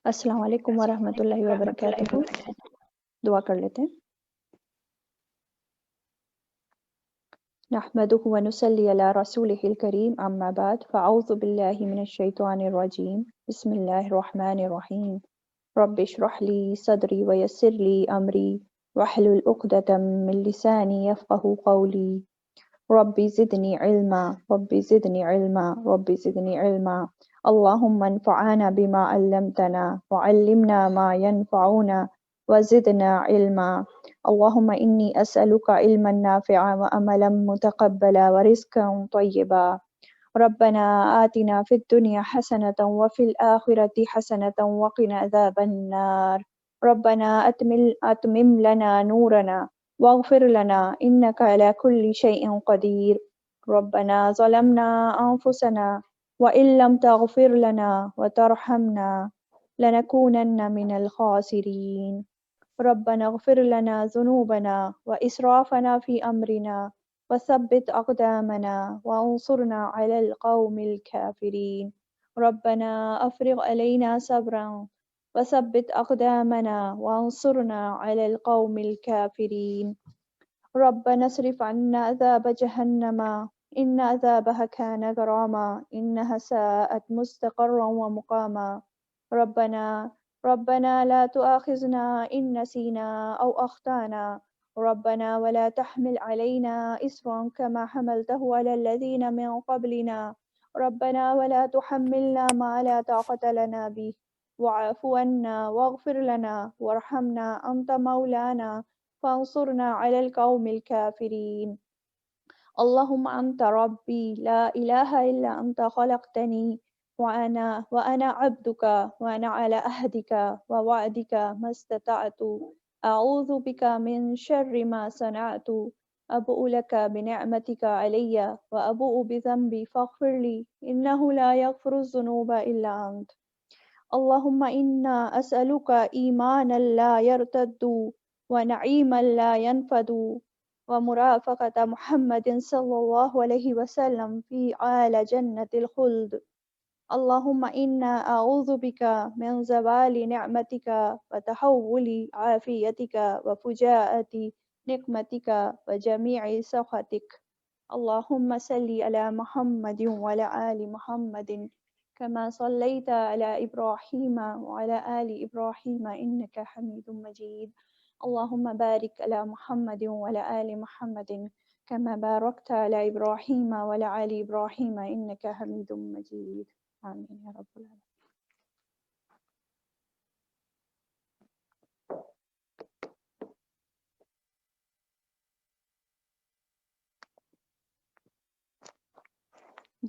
السلام علیکم ورحمۃ اللہ وبرکاتہ. دعا کر لیتے ہیں. نحمده ونصلي على رسوله الكريم اما بعد فاعوذ باللہ من الشیطان الرجیم. بسم اللہ الرحمن الرحیم. رب اشرح لي صدری ويسر لي امری واحلل عقدة من لسانی يفقهوا قولی. رب زدنی علما رب زدنی علما رب زدنی علما. اللهم انفعنا بما علمتنا وعلمنا ما ينفعنا وزدنا علما. اللهم إني أسألك علما نافعا وعملا متقبلا ورزقا طيبا. ربنا آتنا في الدنيا حسنة وفي الآخرة حسنة وقنا عذاب النار. ربنا أتمم لنا نورنا واغفر لنا إنك على كل شيء قدير. ربنا ظلمنا أنفسنا وإن لم تغفر لنا وترحمنا لنكونن من الخاسرين. ربنا اغفر لنا ذنوبنا وإسرافنا في أمرنا وثبت أقدامنا وانصرنا على القوم الكافرين. ربنا أفرغ علينا صبرا وثبت أقدامنا وانصرنا على القوم الكافرين. ربنا اصرف عنا عذاب جهنم إن عذابها كان غراما إنها ساءت مستقرا ومقاما. ربنا لا تؤاخذنا إن نسينا أو أخطأنا. ربنا ولا تحمل علينا إصرا كما حملته على الذين من قبلنا. ربنا ولا تحملنا ما لا طاقة لنا به واعف عنا واغفر لنا وارحمنا أنت مولانا فانصرنا على القوم الكافرين. اللهم أنت ربي لا إله إلا أنت خلقتني وأنا عبدك وأنا على عهدك ووعدك ما استطعت. أعوذ بك من شر ما صنعت. أبوء لك بنعمتك علي وأبوء بذنبي فاغفر لي إنه لا يغفر الذنوب إلا أنت. اللهم إنا أسألك إيمانا لا يرتد ونعيما لا ينفد ومرافقة محمد صلى الله عليه وسلم في أعلى جنة الخلد. اللهم إنا أعوذ بك من زوال نعمتك وتحول عافيتك وفجاءة نقمتك وجميع سخطك. اللهم صل على محمد وعلى آل محمد كما صليت على إبراهيم وعلى آل إبراهيم إنك حميد مجيد. اللهم بارك على محمد وعلى آل محمد كما باركت على إبراهيم وعلى آل إبراهيم إنك حميد مجيد. آمين يا رب العالمين.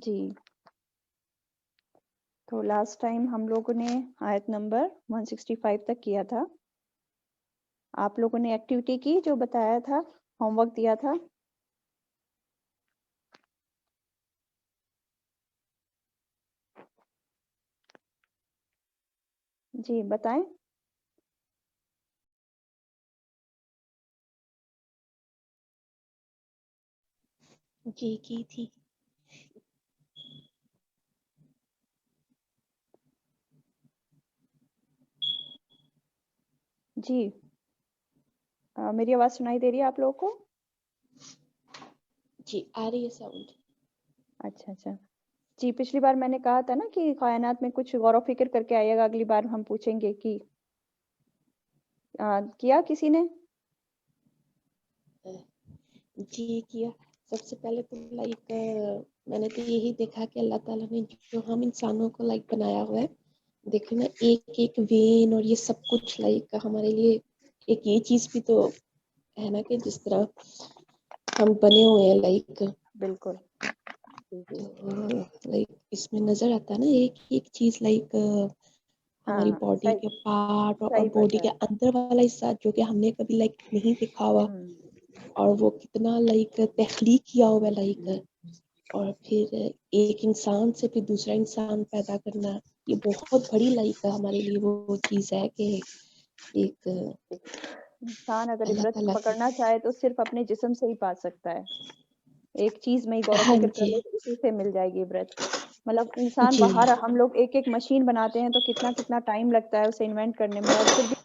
جی تو لاسٹ ٹائم ہم لوگوں نے آیت نمبر 165 تک کیا تھا. آپ لوگوں نے ایکٹیویٹی کی جو بتایا تھا، ہوم ورک دیا تھا؟ جی بتائیں. جی کی تھی. جی میری آواز سنائی دے رہی ہے آپ لوگوں کو؟ جی آ رہی ہے ساؤنڈ. اچھا اچھا. جی پچھلی بار میں نے کہا تھا نا کہ کائنات میں کچھ غور و فکر کر کے آئیے گا، اگلی بار ہم پوچھیں گے کہ کیا کسی نے؟ جی کیا. سب سے پہلے تو لائک میں نے تو یہی دیکھا کہ اللہ تعالیٰ نے جو ہم انسانوں کو لائک بنایا ہوا ہے، دیکھیں نا ایک ایک وین اور یہ سب کچھ لائک ہمارے لیے ایک یہ چیز بھی تو ہے نا کہ جس طرح ہم بنے ہوئے ہیں لائک بالکل. لائک اس میں نظر آتا ہے نا ایک ایک چیز لائک ہماری باڈی کے پارٹ اور باڈی کے اندر والا حصہ جو کہ ہم نے کبھی لائک نہیں دیکھا ہوا، اور وہ کتنا لائک تخلیق کیا ہوا لائک، اور پھر ایک انسان سے پھر دوسرا انسان پیدا کرنا، یہ بہت بڑی لائک ہمارے لیے وہ چیز ہے کہ ایک انسان اگر اللہ عبرت تعالیٰ کی. پکڑنا چاہے تو صرف اپنے جسم سے ہی پا سکتا ہے. ایک چیز میں غور و ہاں فکر کر جی لے تو اسی سے مل جائے گی عبرت. مطلب انسان جی باہر ہم لوگ ایک ایک مشین بناتے ہیں تو کتنا ٹائم لگتا ہے اسے انوینٹ کرنے میں، اور پھر بھی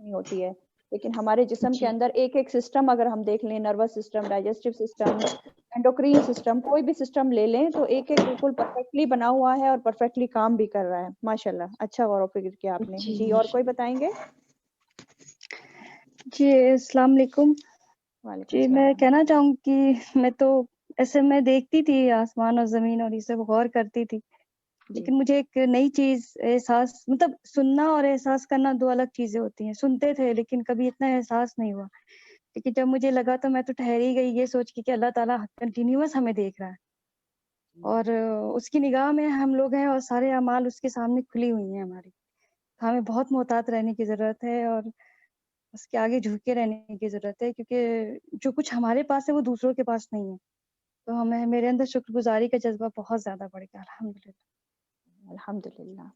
نہیں ہوتی ہے. لیکن ہمارے جسم کے جی اندر ایک ایک سسٹم اگر ہم دیکھ لیں، nervous system, digestive system, endocrine system, کوئی بھی سسٹم لے لیں تو ایک ایک بالکل پرفیکٹلی بنا ہوا ہے اور پرفیکٹلی کام بھی کر رہا ہے. ماشاء اللہ، اچھا غور و فکر کیا آپ نے. جی جی اور کوئی بتائیں گے؟ جی السلام علیکم. وعلیکم جی السلام. میں کہنا چاہوں کہ میں تو ایسے میں دیکھتی تھی آسمان اور زمین اور اسے غور کرتی تھی، جی لیکن مجھے ایک نئی چیز احساس، مطلب سننا اور احساس کرنا دو الگ چیزیں ہوتی ہیں. سنتے تھے لیکن کبھی اتنا احساس نہیں ہوا. لیکن جب مجھے لگا تو میں تو ٹھہری گئی یہ سوچ کے کہ اللہ تعالیٰ کنٹینیوس ہمیں دیکھ رہا ہے، اور اس کی نگاہ میں ہم لوگ ہیں اور سارے اعمال اس کے سامنے کھلی ہوئی ہیں ہماری. ہمیں بہت محتاط رہنے کی ضرورت ہے اور اس کے آگے جھک کے رہنے کی ضرورت ہے، کیونکہ جو کچھ ہمارے پاس ہے وہ دوسروں کے پاس نہیں ہے. تو ہمیں، میرے اندر شکر گزاری کا جذبہ بہت زیادہ بڑھ گیا الحمدللہ. الحمدللہ.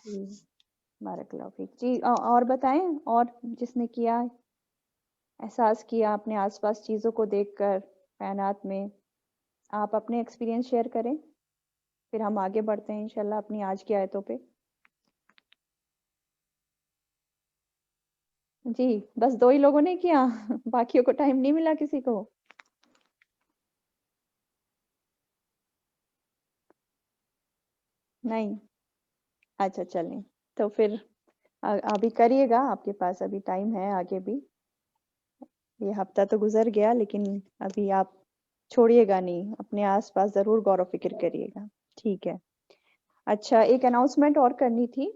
جی بارک اللہ فیک. جی اور بتائیں، اور جس نے کیا، احساس کیا اپنے آس پاس چیزوں کو دیکھ کر کائنات میں، آپ اپنے ایکسپیرینس شیئر کریں، پھر ہم آگے بڑھتے ہیں انشاءاللہ اپنی آج کی آیتوں پہ. جی بس دو ہی لوگوں نے کیا، باقیوں کو ٹائم نہیں ملا کسی کو؟ نہیں؟ اچھا چلیں، تو پھر ابھی کریے گا، آپ کے پاس ابھی ٹائم ہے آگے بھی. یہ ہفتہ تو گزر گیا لیکن ابھی آپ چھوڑیے گا نہیں، اپنے آس پاس ضرور غور و فکر کریے گا. ٹھیک ہے. اچھا ایک اناؤنسمنٹ اور کرنی تھی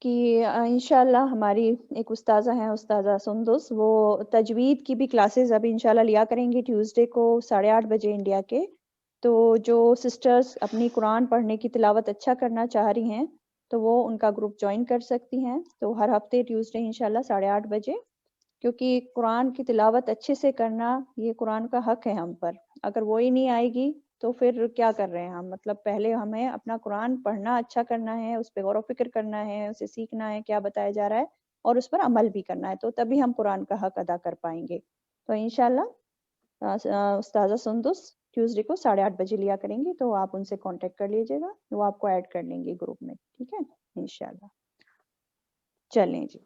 کہ انشاءاللہ ہماری ایک استاذہ ہیں، استاذہ سندس، وہ تجوید کی بھی کلاسز ابھی انشاءاللہ لیا کریں گی ٹیوزڈے کو 8:30 بجے انڈیا کے. تو جو سسٹرز اپنی قرآن پڑھنے کی تلاوت اچھا کرنا چاہ رہی ہیں تو وہ ان کا گروپ جوائن کر سکتی ہیں. تو ہر ہفتے ٹیوزڈے انشاءاللہ 8:30 بجے، کیونکہ قرآن کی تلاوت اچھے سے کرنا یہ قرآن کا حق ہے ہم پر. اگر وہی نہیں آئے گی تو پھر کیا کر رہے ہیں ہم؟ مطلب پہلے ہمیں اپنا قرآن پڑھنا اچھا کرنا ہے، اس پہ غور و فکر کرنا ہے، اسے سیکھنا ہے کیا بتایا جا رہا ہے، اور اس پر عمل بھی کرنا ہے، تو تبھی ہم قرآن کا حق ادا کر پائیں گے. تو انشاءاللہ استاذہ سندس ٹیوزڈے کو 8:30 بجے لیا کریں گی، تو آپ ان سے کانٹیکٹ کر لیجیے گا، وہ آپ کو ایڈ کر لیں گے گروپ میں. ٹھیک ہے انشاءاللہ. چلیں جی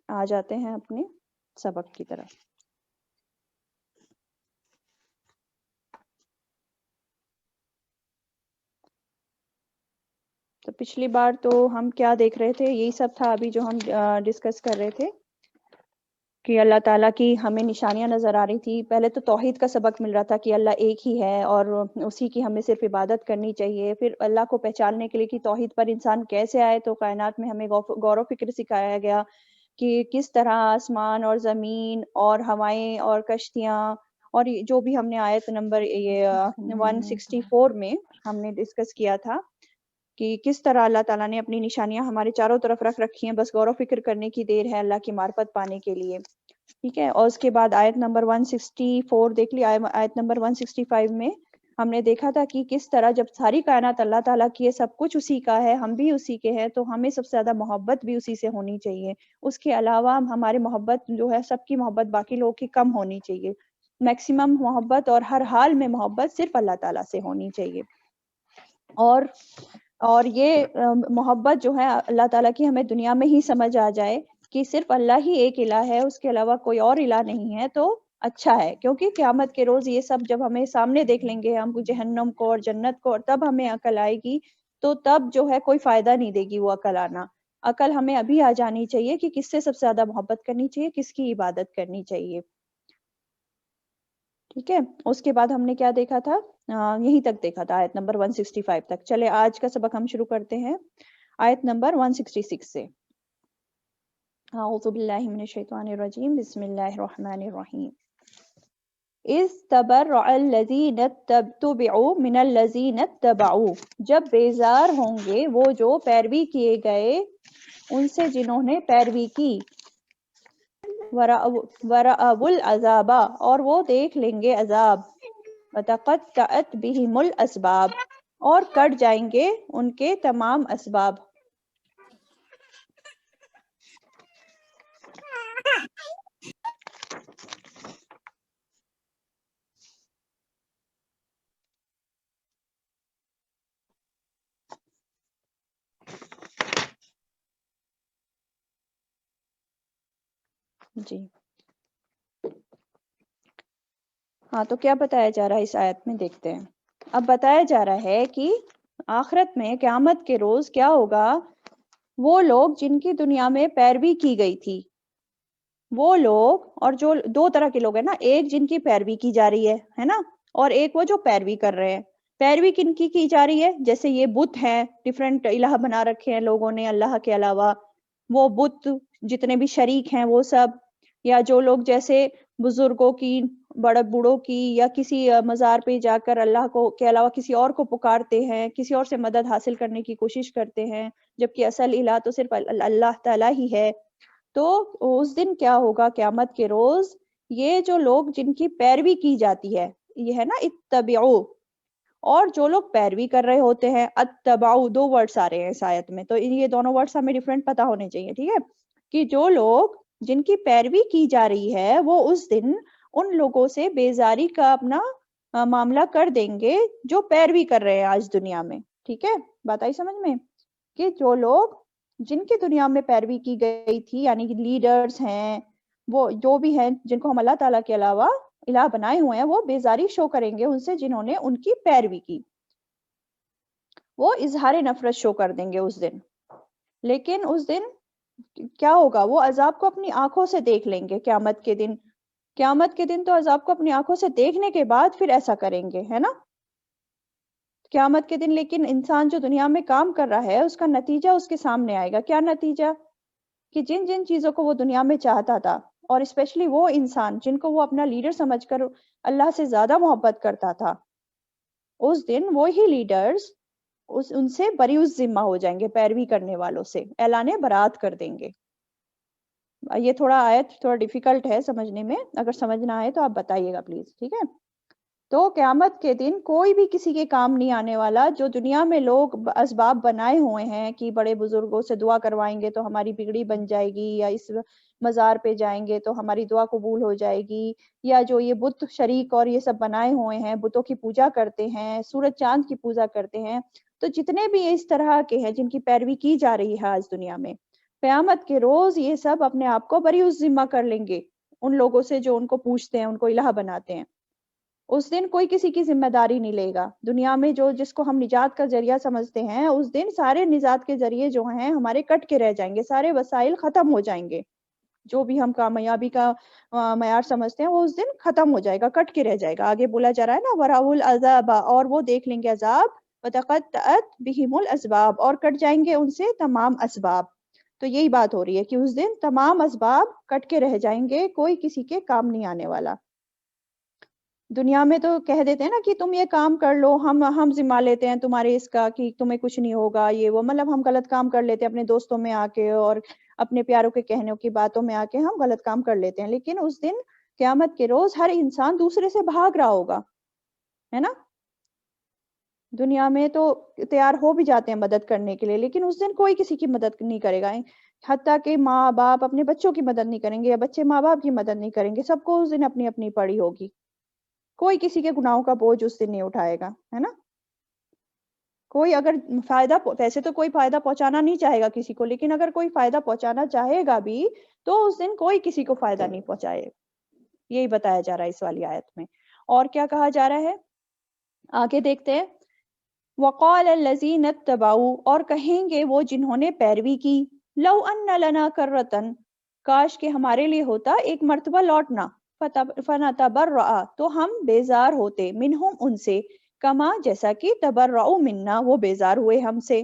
آ جاتے ہیں اپنے سبق کی طرف. تو پچھلی بار تو ہم کیا دیکھ رہے تھے، یہی سب تھا ابھی جو ہم ڈسکس کر رہے تھے کہ اللہ تعالیٰ کی ہمیں نشانیاں نظر آ رہی تھی. پہلے تو توحید کا سبق مل رہا تھا کہ اللہ ایک ہی ہے اور اسی کی ہمیں صرف عبادت کرنی چاہیے. پھر اللہ کو پہچاننے کے لیے کہ توحید پر انسان کیسے آئے، تو کائنات میں ہمیں غور و فکر سکھایا گیا کہ کس طرح آسمان اور زمین اور ہوائیں اور کشتیاں، اور جو بھی ہم نے آیت نمبر یہ 164 میں ہم نے ڈسکس کیا تھا کہ کس طرح اللہ تعالیٰ نے اپنی نشانیاں ہمارے چاروں طرف رکھ رکھی ہیں، بس غور و فکر کرنے کی دیر ہے اللہ کی معرفت پانے کے لیے. ٹھیک ہے. اور اس کے بعد آیت نمبر 164 دیکھ لی. آیت نمبر 165 میں ہم نے دیکھا تھا کہ کس طرح جب ساری کائنات اللہ تعالیٰ کی ہے، سب کچھ اسی کا ہے، ہم بھی اسی کے ہیں، تو ہمیں سب سے زیادہ محبت بھی اسی سے ہونی چاہیے. اس کے علاوہ ہمارے محبت جو ہے، سب کی محبت باقی لوگوں کی کم ہونی چاہیے. میکسیمم محبت اور ہر حال میں محبت صرف اللہ تعالیٰ سے ہونی چاہیے. اور یہ محبت جو ہے اللہ تعالیٰ کی ہمیں دنیا میں ہی سمجھ آ جائے کہ صرف اللہ ہی ایک الہ ہے، اس کے علاوہ کوئی اور الہ نہیں ہے، تو اچھا ہے. کیونکہ قیامت کے روز یہ سب جب ہمیں سامنے دیکھ لیں گے، ہم جہنم کو اور جنت کو، اور تب ہمیں عقل آئے گی، تو تب جو ہے کوئی فائدہ نہیں دے گی وہ عقل آنا. عقل ہمیں ابھی آ جانی چاہیے کہ کس سے سب سے زیادہ محبت کرنی چاہیے، کس کی عبادت کرنی چاہیے. ٹھیک ہے. اس کے بعد ہم نے کیا دیکھا تھا، یہیں تک دیکھا تھا آیت نمبر 165 تک. چلے آج کا سبق ہم شروع کرتے ہیں آیت نمبر 166 سے. اعوذ باللہ من الشیطان الرجیم، بسم اللہ الرحمن الرحیم. اذ تبرأ الذین اتبعوا من الذین اتبعوا، جب بیزار ہوں گے وہ جو پیروی کیے گئے ان سے جنہوں نے پیروی کی. وَرَأَوُا الْعَذَابَ، اور وہ دیکھ لیں گے عذاب. وَتَقَطَّعَتْ بِهِمُ الْأَسْبَابُ، اور کٹ جائیں گے ان کے تمام اسباب. جی ہاں، تو کیا بتایا جا رہا ہے اس آیت میں، دیکھتے ہیں. اب بتایا جا رہا ہے کہ آخرت میں قیامت کے روز کیا ہوگا. وہ لوگ جن کی دنیا میں پیروی کی گئی تھی، وہ لوگ، اور جو دو طرح کے لوگ ہیں نا، ایک جن کی پیروی کی جا رہی ہے نا، اور ایک وہ جو پیروی کر رہے ہیں. پیروی کن کی جا رہی ہے؟ جیسے یہ بت ہیں، ڈیفرنٹ الہ بنا رکھے ہیں لوگوں نے اللہ کے علاوہ، وہ بت جتنے بھی شریک ہیں وہ سب، یا جو لوگ جیسے بزرگوں کی، بڑے بوڑھوں کی، یا کسی مزار پہ جا کر اللہ کو کے علاوہ کسی اور کو پکارتے ہیں، کسی اور سے مدد حاصل کرنے کی کوشش کرتے ہیں، جبکہ اصل الہ تو صرف اللہ تعالیٰ ہی ہے. تو اس دن کیا ہوگا قیامت کے روز، یہ جو لوگ جن کی پیروی کی جاتی ہے، یہ ہے نا اتبعو، اور جو لوگ پیروی کر رہے ہوتے ہیں، اتبعو، دو ورڈز آ رہے ہیں اس آیت میں، تو یہ دونوں ورڈز ہمیں ڈیفرنٹ پتہ ہونے چاہیے. ٹھیک ہے، کہ جو لوگ جن کی پیروی کی جا رہی ہے، وہ اس دن ان لوگوں سے بیزاری کا اپنا معاملہ کر دیں گے جو پیروی کر رہے ہیں آج دنیا میں. ٹھیک ہے، بات آئی سمجھ میں؟ کہ جو لوگ جن کی دنیا میں پیروی کی گئی تھی، یعنی کہ لیڈرز ہیں، وہ جو بھی ہیں جن کو ہم اللہ تعالیٰ کے علاوہ الہ بنائے ہوئے ہیں، وہ بیزاری شو کریں گے ان سے جنہوں نے ان کی پیروی کی. وہ اظہار نفرت شو کر دیں گے اس دن. لیکن اس دن کیا ہوگا، وہ عذاب کو اپنی آنکھوں سے دیکھ لیں گے قیامت کے دن. قیامت کے دن تو عذاب کو اپنی آنکھوں سے دیکھنے کے بعد پھر ایسا کریں گے، ہے نا، قیامت کے دن. لیکن انسان جو دنیا میں کام کر رہا ہے، اس کا نتیجہ اس کے سامنے آئے گا. کیا نتیجہ؟ کہ جن جن چیزوں کو وہ دنیا میں چاہتا تھا، اور اسپیشلی وہ انسان جن کو وہ اپنا لیڈر سمجھ کر اللہ سے زیادہ محبت کرتا تھا، اس دن وہی لیڈرز ان سے بری ذمہ ہو جائیں گے، پیروی کرنے والوں سے اعلان برات کر دیں گے. یہ تھوڑا آیت تھوڑا ڈیفیکلٹ ہے سمجھنے میں، اگر سمجھ نہ آئے تو آپ بتائیے گا پلیز. ٹھیک ہے، تو قیامت کے دن کوئی بھی کسی کے کام نہیں آنے والا. جو دنیا میں لوگ اسباب بنائے ہوئے ہیں کہ بڑے بزرگوں سے دعا کروائیں گے تو ہماری بگڑی بن جائے گی، یا اس مزار پہ جائیں گے تو ہماری دعا قبول ہو جائے گی، یا جو یہ بت شریک اور یہ سب بنائے ہوئے ہیں، بتوں کی پوجا کرتے ہیں، سورج چاند کی پوجا کرتے ہیں، تو جتنے بھی اس طرح کے ہیں جن کی پیروی کی جا رہی ہے آج دنیا میں، قیامت کے روز یہ سب اپنے آپ کو بری ذمہ کر لیں گے ان لوگوں سے جو ان کو پوجتے ہیں، ان کو الہ بناتے ہیں. اس دن کوئی کسی کی ذمہ داری نہیں لے گا. دنیا میں جس کو ہم نجات کا ذریعہ سمجھتے ہیں، اس دن سارے نجات کے ذریعے جو ہیں ہمارے کٹ کے رہ جائیں گے، سارے وسائل ختم ہو جائیں گے. جو بھی ہم کامیابی کا معیار سمجھتے ہیں وہ اس دن ختم ہو جائے گا، کٹ کے رہ جائے گا. آگے بولا جا رہا ہے نا وَرَأَوُا الْعَذَابَ، اور وہ دیکھ لیں گے عذاب، وَتَقَطَّعَتْ بِهِمُ الْأَسْبَابُ، اور کٹ جائیں گے ان سے تمام اسباب. تو یہی بات ہو رہی ہے کہ اس دن تمام اسباب کٹ کے رہ جائیں گے، کوئی کسی کے کام نہیں آنے والا. دنیا میں تو کہہ دیتے ہیں نا کہ تم یہ کام کر لو، ہم ذمہ لیتے ہیں تمہارے اس کا، کہ تمہیں کچھ نہیں ہوگا، یہ وہ، مطلب ہم غلط کام کر لیتے ہیں اپنے دوستوں میں آ کے، اور اپنے پیاروں کے کہنے کی باتوں میں آ کے ہم غلط کام کر لیتے ہیں. لیکن اس دن قیامت کے روز ہر انسان دوسرے سے بھاگ رہا ہوگا، ہے نا. دنیا میں تو تیار ہو بھی جاتے ہیں مدد کرنے کے لیے، لیکن اس دن کوئی کسی کی مدد نہیں کرے گا. حتیٰ کہ ماں باپ اپنے بچوں کی مدد نہیں کریں گے، یا بچے ماں باپ کی مدد نہیں کریں گے. سب کو اس دن اپنی اپنی پڑی ہوگی. کوئی کسی کے گناہوں کا بوجھ اس دن نہیں اٹھائے گا، ہے نا. کوئی اگر فائدہ، ویسے تو کوئی فائدہ پہنچانا نہیں چاہے گا کسی کو، لیکن اگر کوئی فائدہ پہنچانا چاہے گا بھی تو اس دن کوئی کسی کو فائدہ نہیں پہنچائے. یہی بتایا جا رہا ہے اس والی آیت میں. اور کیا کہا جا رہا ہے آگے دیکھتے ہیں. وَقَالَ الَّذِينَ اتَّبَعُوا، اور کہیں گے وہ جنہوں نے پیروی کی، لَوْ أَنَّ لَنَا كَرَّةً، کاش کہ ہمارے لیے ہوتا ایک مرتبہ لوٹنا، فَنَتَبَرَّأَ، تو ہم بیزار ہوتے، منہم ان سے، کما جیسا کہ تبرؤ منا، وہ بیزار ہوئے ہم سے.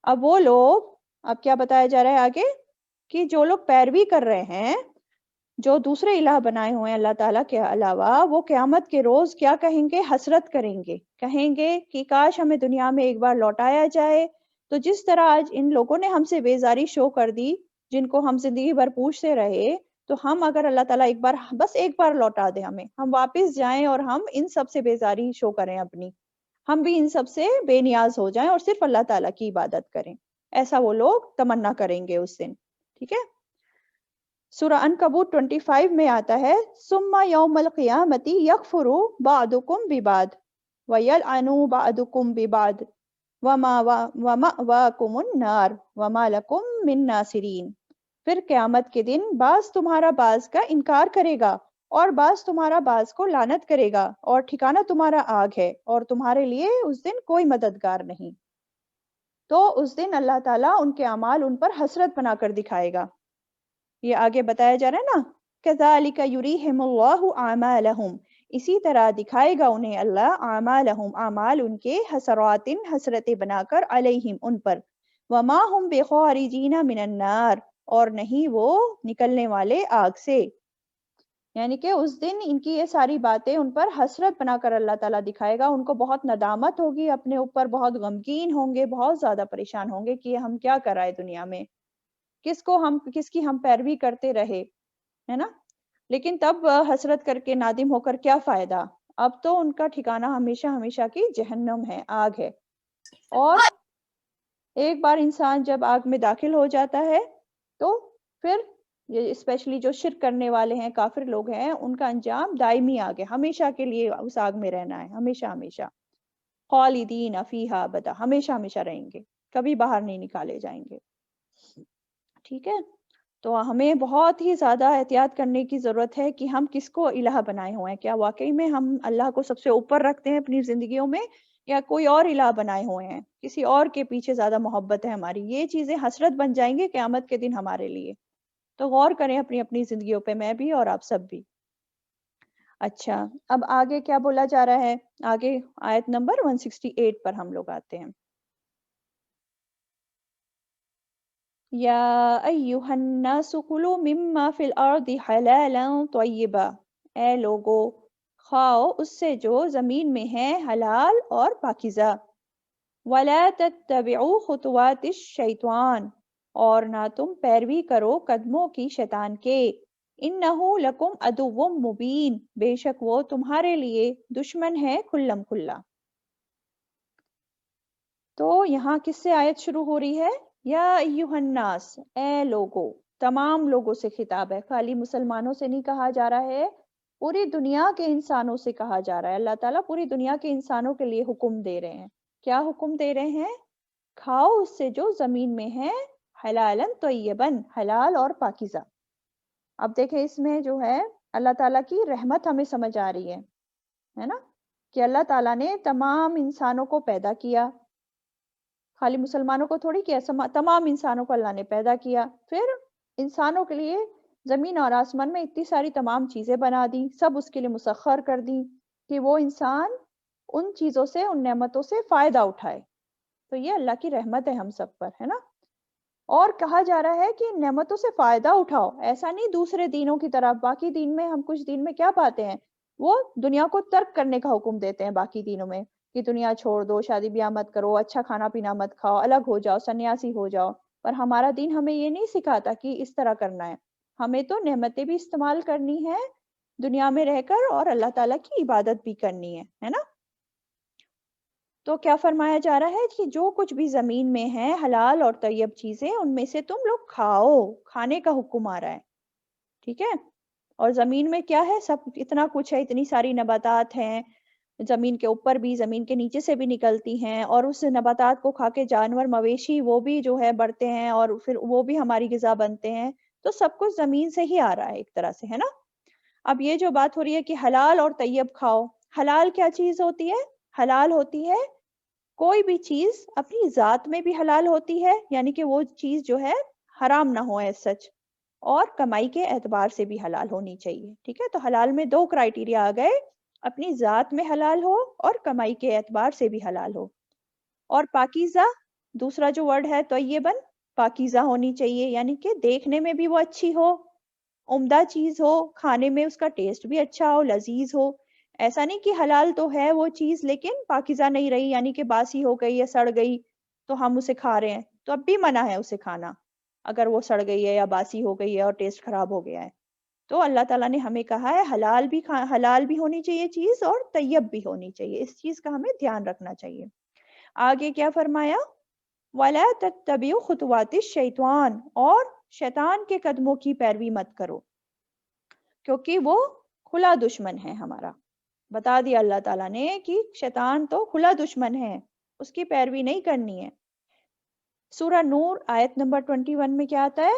اب وہ لوگ، اب کیا بتایا جا رہا ہے آگے، کہ جو لوگ پیروی کر رہے ہیں، جو دوسرے الہ بنائے ہوئے ہیں اللہ تعالیٰ کے علاوہ، وہ قیامت کے روز کیا کہیں گے؟ حسرت کریں گے، کہیں گے کہ کاش ہمیں دنیا میں ایک بار لوٹایا جائے. تو جس طرح آج ان لوگوں نے ہم سے بیزاری شو کر دی، جن کو ہم زندگی بھر پوچھتے رہے، تو ہم اگر اللہ تعالیٰ بس ایک بار لوٹا دے ہمیں، ہم واپس جائیں اور ہم ان سب سے بیزاری شو کریں اپنی، ہم بھی ان سب سے بے نیاز ہو جائیں اور صرف اللہ تعالیٰ کی عبادت کریں. ایسا وہ لوگ تمنا کریں گے اس دن. ٹھیک ہے، سورہ عنکبوت 25 میں آتا ہے، ثم یوم القیامت یکفر بعضکم ببعض ویلعن بعضکم ببعض ومأواکم النار وما لکم من ناصرین. پھر قیامت کے دن بعض تمہارا بعض کا انکار کرے گا اور بعض تمہارا بعض کو لعنت کرے گا اور ٹھکانہ تمہارا آگ ہے اور تمہارے لیے اس دن کوئی مددگار نہیں. تو اس دن اللہ تعالیٰ ان کے اعمال ان پر حسرت بنا کر دکھائے گا. یہ آگے بتایا جا رہا ہے نا، كَذَلِكَ يُرِيهِمُ اللَّهُ أَعْمَالَهُمْ، اسی طرح دکھائے گا انہیں اللہ اعمالہم، اعمال ان کے، حسرات حسرتیں بنا کر، علیہم ان پر، وما ہم بخارجین من النار، اور نہیں وہ نکلنے والے آگ سے. یعنی کہ اس دن ان کی یہ ساری باتیں ان پر حسرت بنا کر اللہ تعالیٰ دکھائے گا. ان کو بہت ندامت ہوگی اپنے اوپر، بہت غمگین ہوں گے، بہت زیادہ پریشان ہوں گے کہ یہ ہم کیا کر رہے دنیا میں، کس کی ہم پیروی کرتے رہے، ہے نا. لیکن تب حسرت کر کے نادم ہو کر کیا فائدہ، اب تو ان کا ٹھکانہ ہمیشہ ہمیشہ کی جہنم ہے، آگ ہے. اور ایک بار انسان جب آگ میں داخل ہو جاتا ہے تو پھر اسپیشلی جو شرک کرنے والے ہیں، کافر لوگ ہیں، ان کا انجام دائمی آگ ہے، ہمیشہ کے لیے اس آگ میں رہنا ہے، ہمیشہ ہمیشہ. خالدین فیہا ابدا، ہمیشہ ہمیشہ رہیں گے، کبھی باہر نہیں نکالے جائیں گے. ٹھیک ہے، تو ہمیں بہت ہی زیادہ احتیاط کرنے کی ضرورت ہے کہ ہم کس کو الہ بنائے ہوئے ہیں. کیا واقعی میں ہم اللہ کو سب سے اوپر رکھتے ہیں اپنی زندگیوں میں، یا کوئی اور الہ بنائے ہوئے ہیں، کسی اور کے پیچھے زیادہ محبت ہے ہماری. یہ چیزیں حسرت بن جائیں گے قیامت کے دن ہمارے لیے. تو غور کریں اپنی اپنی زندگیوں پہ، میں بھی اور آپ سب بھی. اچھا، اب آگے کیا بولا جا رہا ہے؟ آگے آیت نمبر 168 پر ہم لوگ آتے ہیں. یا ایہا الناس کلوا مما فی الارض حلالا طیبا، اے لوگو کھاؤ اس سے جو زمین میں ہے حلال اور پاکیزہ. ولا تتبعوا خطوات الشیطان، اور نہ تم پیروی کرو قدموں کی شیطان کے. انہ لکم عدو مبین، بے شک وہ تمہارے لیے دشمن ہے کھلم کھلا. تو یہاں کس سے آیت شروع ہو رہی ہے؟ یا ایہا الناس، اے لوگو، تمام لوگوں سے خطاب ہے، خالی مسلمانوں سے نہیں کہا جا رہا ہے، پوری دنیا کے انسانوں سے کہا جا رہا ہے. اللہ تعالیٰ پوری دنیا کے انسانوں کے لیے حکم دے رہے ہیں. کیا حکم دے رہے ہیں؟ کھاؤ اس سے جو زمین میں ہے حلالا طیبا، حلال اور پاکیزہ. اب دیکھیں اس میں جو ہے اللہ تعالیٰ کی رحمت ہمیں سمجھ آ رہی ہے نا، کہ اللہ تعالیٰ نے تمام انسانوں کو پیدا کیا، خالی مسلمانوں کو تھوڑی کیا، تمام انسانوں کو اللہ نے پیدا کیا. پھر انسانوں کے لیے زمین اور آسمان میں اتنی ساری تمام چیزیں بنا دی، سب اس کے لیے مسخر کر دی کہ وہ انسان ان چیزوں سے، ان نعمتوں سے فائدہ اٹھائے. تو یہ اللہ کی رحمت ہے ہم سب پر، ہے نا. اور کہا جا رہا ہے کہ نعمتوں سے فائدہ اٹھاؤ، ایسا نہیں دوسرے دینوں کی طرح. باقی دین میں ہم کچھ دین میں کیا پاتے ہیں، وہ دنیا کو ترک کرنے کا حکم دیتے ہیں باقی دینوں میں، کہ دنیا چھوڑ دو، شادی بیاہ مت کرو، اچھا کھانا پینا مت کھاؤ، الگ ہو جاؤ، سنیاسی ہو جاؤ. پر ہمارا دین ہمیں یہ نہیں سکھاتا کہ اس طرح کرنا ہے. ہمیں تو نعمتیں بھی استعمال کرنی ہے دنیا میں رہ کر، اور اللہ تعالیٰ کی عبادت بھی کرنی ہے نا. تو کیا فرمایا جا رہا ہے کہ جو کچھ بھی زمین میں ہے حلال اور طیب چیزیں، ان میں سے تم لوگ کھاؤ، کھانے کا حکم آ رہا ہے. ٹھیک ہے، اور زمین میں کیا ہے، سب اتنا کچھ ہے، اتنی ساری نباتات ہیں، زمین کے اوپر بھی، زمین کے نیچے سے بھی نکلتی ہیں، اور اس نباتات کو کھا کے جانور مویشی وہ بھی جو ہے بڑھتے ہیں، اور پھر وہ بھی ہماری غذا بنتے ہیں. تو سب کچھ زمین سے ہی آ رہا ہے ایک طرح سے، ہے نا. اب یہ جو بات ہو رہی ہے کہ حلال اور طیب کھاؤ، حلال کیا چیز ہوتی ہے؟ حلال ہوتی ہے کوئی بھی چیز اپنی ذات میں بھی حلال ہوتی ہے، یعنی کہ وہ چیز جو ہے حرام نہ ہو ایز سچ، اور کمائی کے اعتبار سے بھی حلال ہونی چاہیے. ٹھیک ہے، تو حلال میں 2 کرائٹیریا آ گئے، اپنی ذات میں حلال ہو اور کمائی کے اعتبار سے بھی حلال ہو. اور پاکیزہ، دوسرا جو ورڈ ہے طیباً، پاکیزہ ہونی چاہیے، یعنی کہ دیکھنے میں بھی وہ اچھی ہو، عمدہ چیز ہو، کھانے میں اس کا ٹیسٹ بھی اچھا ہو، لذیذ ہو. ایسا نہیں کہ حلال تو ہے وہ چیز لیکن پاکیزہ نہیں رہی، یعنی کہ باسی ہو گئی یا سڑ گئی تو ہم اسے کھا رہے ہیں، تو اب بھی منع ہے اسے کھانا اگر وہ سڑ گئی ہے یا باسی ہو گئی ہے اور ٹیسٹ خراب ہو گیا ہے. تو اللہ تعالیٰ نے ہمیں کہا ہے حلال بھی ہونی چاہیے چیز اور طیب بھی ہونی چاہیے، اس چیز کا ہمیں دھیان رکھنا چاہیے. آگے کیا فرمایا؟ وَلَا تَتَّبِعُوا خُطُوَاتِ الشَّيْطَانِ، اور شیطان کے قدموں کی پیروی مت کرو، کیونکہ وہ کھلا دشمن ہے ہمارا. بتا دیا اللہ تعالیٰ نے کہ شیطان تو کھلا دشمن ہے، اس کی پیروی نہیں کرنی ہے. سورہ نور آیت نمبر 21 میں کیا آتا ہے؟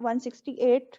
168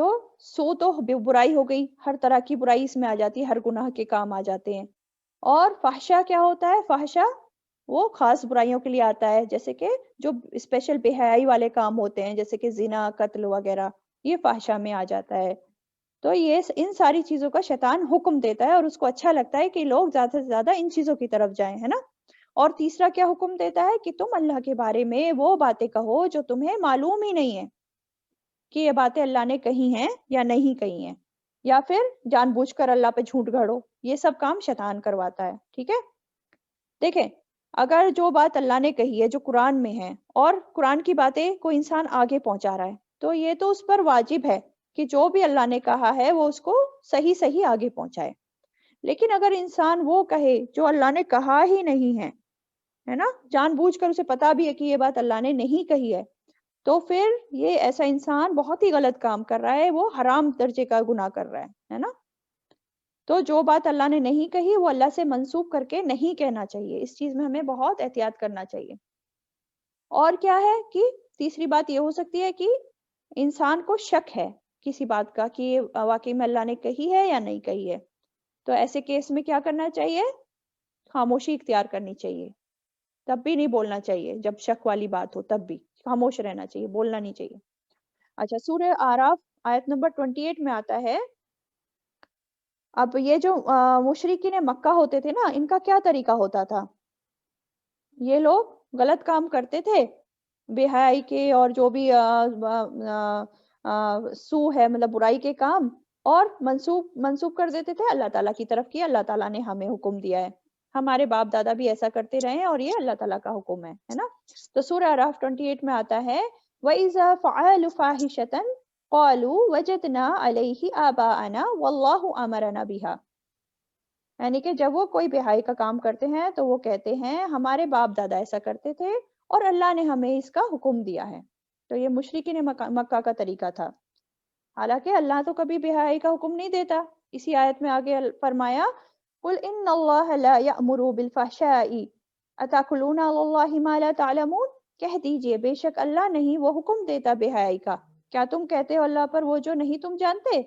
تو سو تو برائی ہو گئی، ہر طرح کی برائی اس میں آ جاتی ہے، ہر گناہ کے کام آ جاتے ہیں. اور فحشا کیا ہوتا ہے؟ فحشا وہ خاص برائیوں کے لیے آتا ہے، جیسے کہ جو اسپیشل بے حیائی والے کام ہوتے ہیں، جیسے کہ زنا، قتل وغیرہ، یہ فحشا میں آ جاتا ہے. تو یہ ان ساری چیزوں کا شیطان حکم دیتا ہے، اور اس کو اچھا لگتا ہے کہ لوگ زیادہ سے زیادہ ان چیزوں کی طرف جائیں، ہے نا. اور تیسرا کیا حکم دیتا ہے؟ کہ تم اللہ کے بارے میں وہ باتیں کہو جو تمہیں معلوم ہی نہیں ہے کہ یہ باتیں اللہ نے کہی ہیں یا نہیں کہی ہیں، یا پھر جان بوجھ کر اللہ پہ جھوٹ گھڑو. یہ سب کام شیطان کرواتا ہے. ٹھیک ہے، دیکھیں اگر جو بات اللہ نے کہی ہے جو قرآن میں ہے، اور قرآن کی باتیں کوئی انسان آگے پہنچا رہا ہے، تو یہ تو اس پر واجب ہے کہ جو بھی اللہ نے کہا ہے وہ اس کو صحیح صحیح آگے پہنچائے. لیکن اگر انسان وہ کہے جو اللہ نے کہا ہی نہیں ہے نا، جان بوجھ کر اسے پتا بھی ہے کہ یہ بات اللہ نے نہیں کہی ہے، تو پھر یہ ایسا انسان بہت ہی غلط کام کر رہا ہے، وہ حرام درجے کا گناہ کر رہا ہے نا. تو جو بات اللہ نے نہیں کہی وہ اللہ سے منسوب کر کے نہیں کہنا چاہیے. اس چیز میں ہمیں بہت احتیاط کرنا چاہیے. اور کیا ہے کہ تیسری بات یہ ہو سکتی ہے کہ انسان کو شک ہے کسی بات کا کہ یہ واقعی میں اللہ نے کہی ہے یا نہیں کہی ہے، تو ایسے کیس میں کیا کرنا چاہیے؟ خاموشی اختیار کرنی چاہیے. تب بھی نہیں بولنا چاہیے، جب شک والی بات ہو تب بھی خاموش رہنا چاہیے، بولنا نہیں چاہیے. اچھا، سورہ آراف آیت نمبر 28 میں آتا ہے. اب یہ جو مشرکین مکہ ہوتے تھے نا، ان کا کیا طریقہ ہوتا تھا؟ یہ لوگ غلط کام کرتے تھے، بے حیائی کے اور جو بھی سو ہے مطلب برائی کے کام، اور منسوب کر دیتے تھے اللہ تعالیٰ کی طرف کی اللہ تعالیٰ نے ہمیں حکم دیا ہے، ہمارے باپ دادا بھی ایسا کرتے رہے ہیں اور یہ اللہ تعالیٰ کا حکم ہے نا. تو سورہ اعراف 28 میں آتا ہے وَإِذَا فَعَلُوا فَاحِشَةً قَالُوا وَجَدْنَا عَلَيْهِ آبَاءَنَا وَاللَّهُ أَمَرَنَا بِهَا. یعنی کہ جب وہ کوئی بے حیائی کا کام کرتے ہیں تو وہ کہتے ہیں ہمارے باپ دادا ایسا کرتے تھے اور اللہ نے ہمیں اس کا حکم دیا ہے. تو یہ مشرکین مکہ کا طریقہ تھا. حالانکہ اللہ تو کبھی بے حیائی کا حکم نہیں دیتا. اسی آیت میں آگے فرمایا قُلْ إِنَّ اللَّهَ لَا يَأْمُرُ بِالْفَحْشَاءِ أَتَقُولُونَ عَلَى اللَّهِ مَا لَا تَعْلَمُونَ. کہہ دیجئے بے شک اللہ نہیں وہ حکم دیتا بے حیائی کا، کیا تم کہتے ہو اللہ پر وہ جو نہیں تم جانتے؟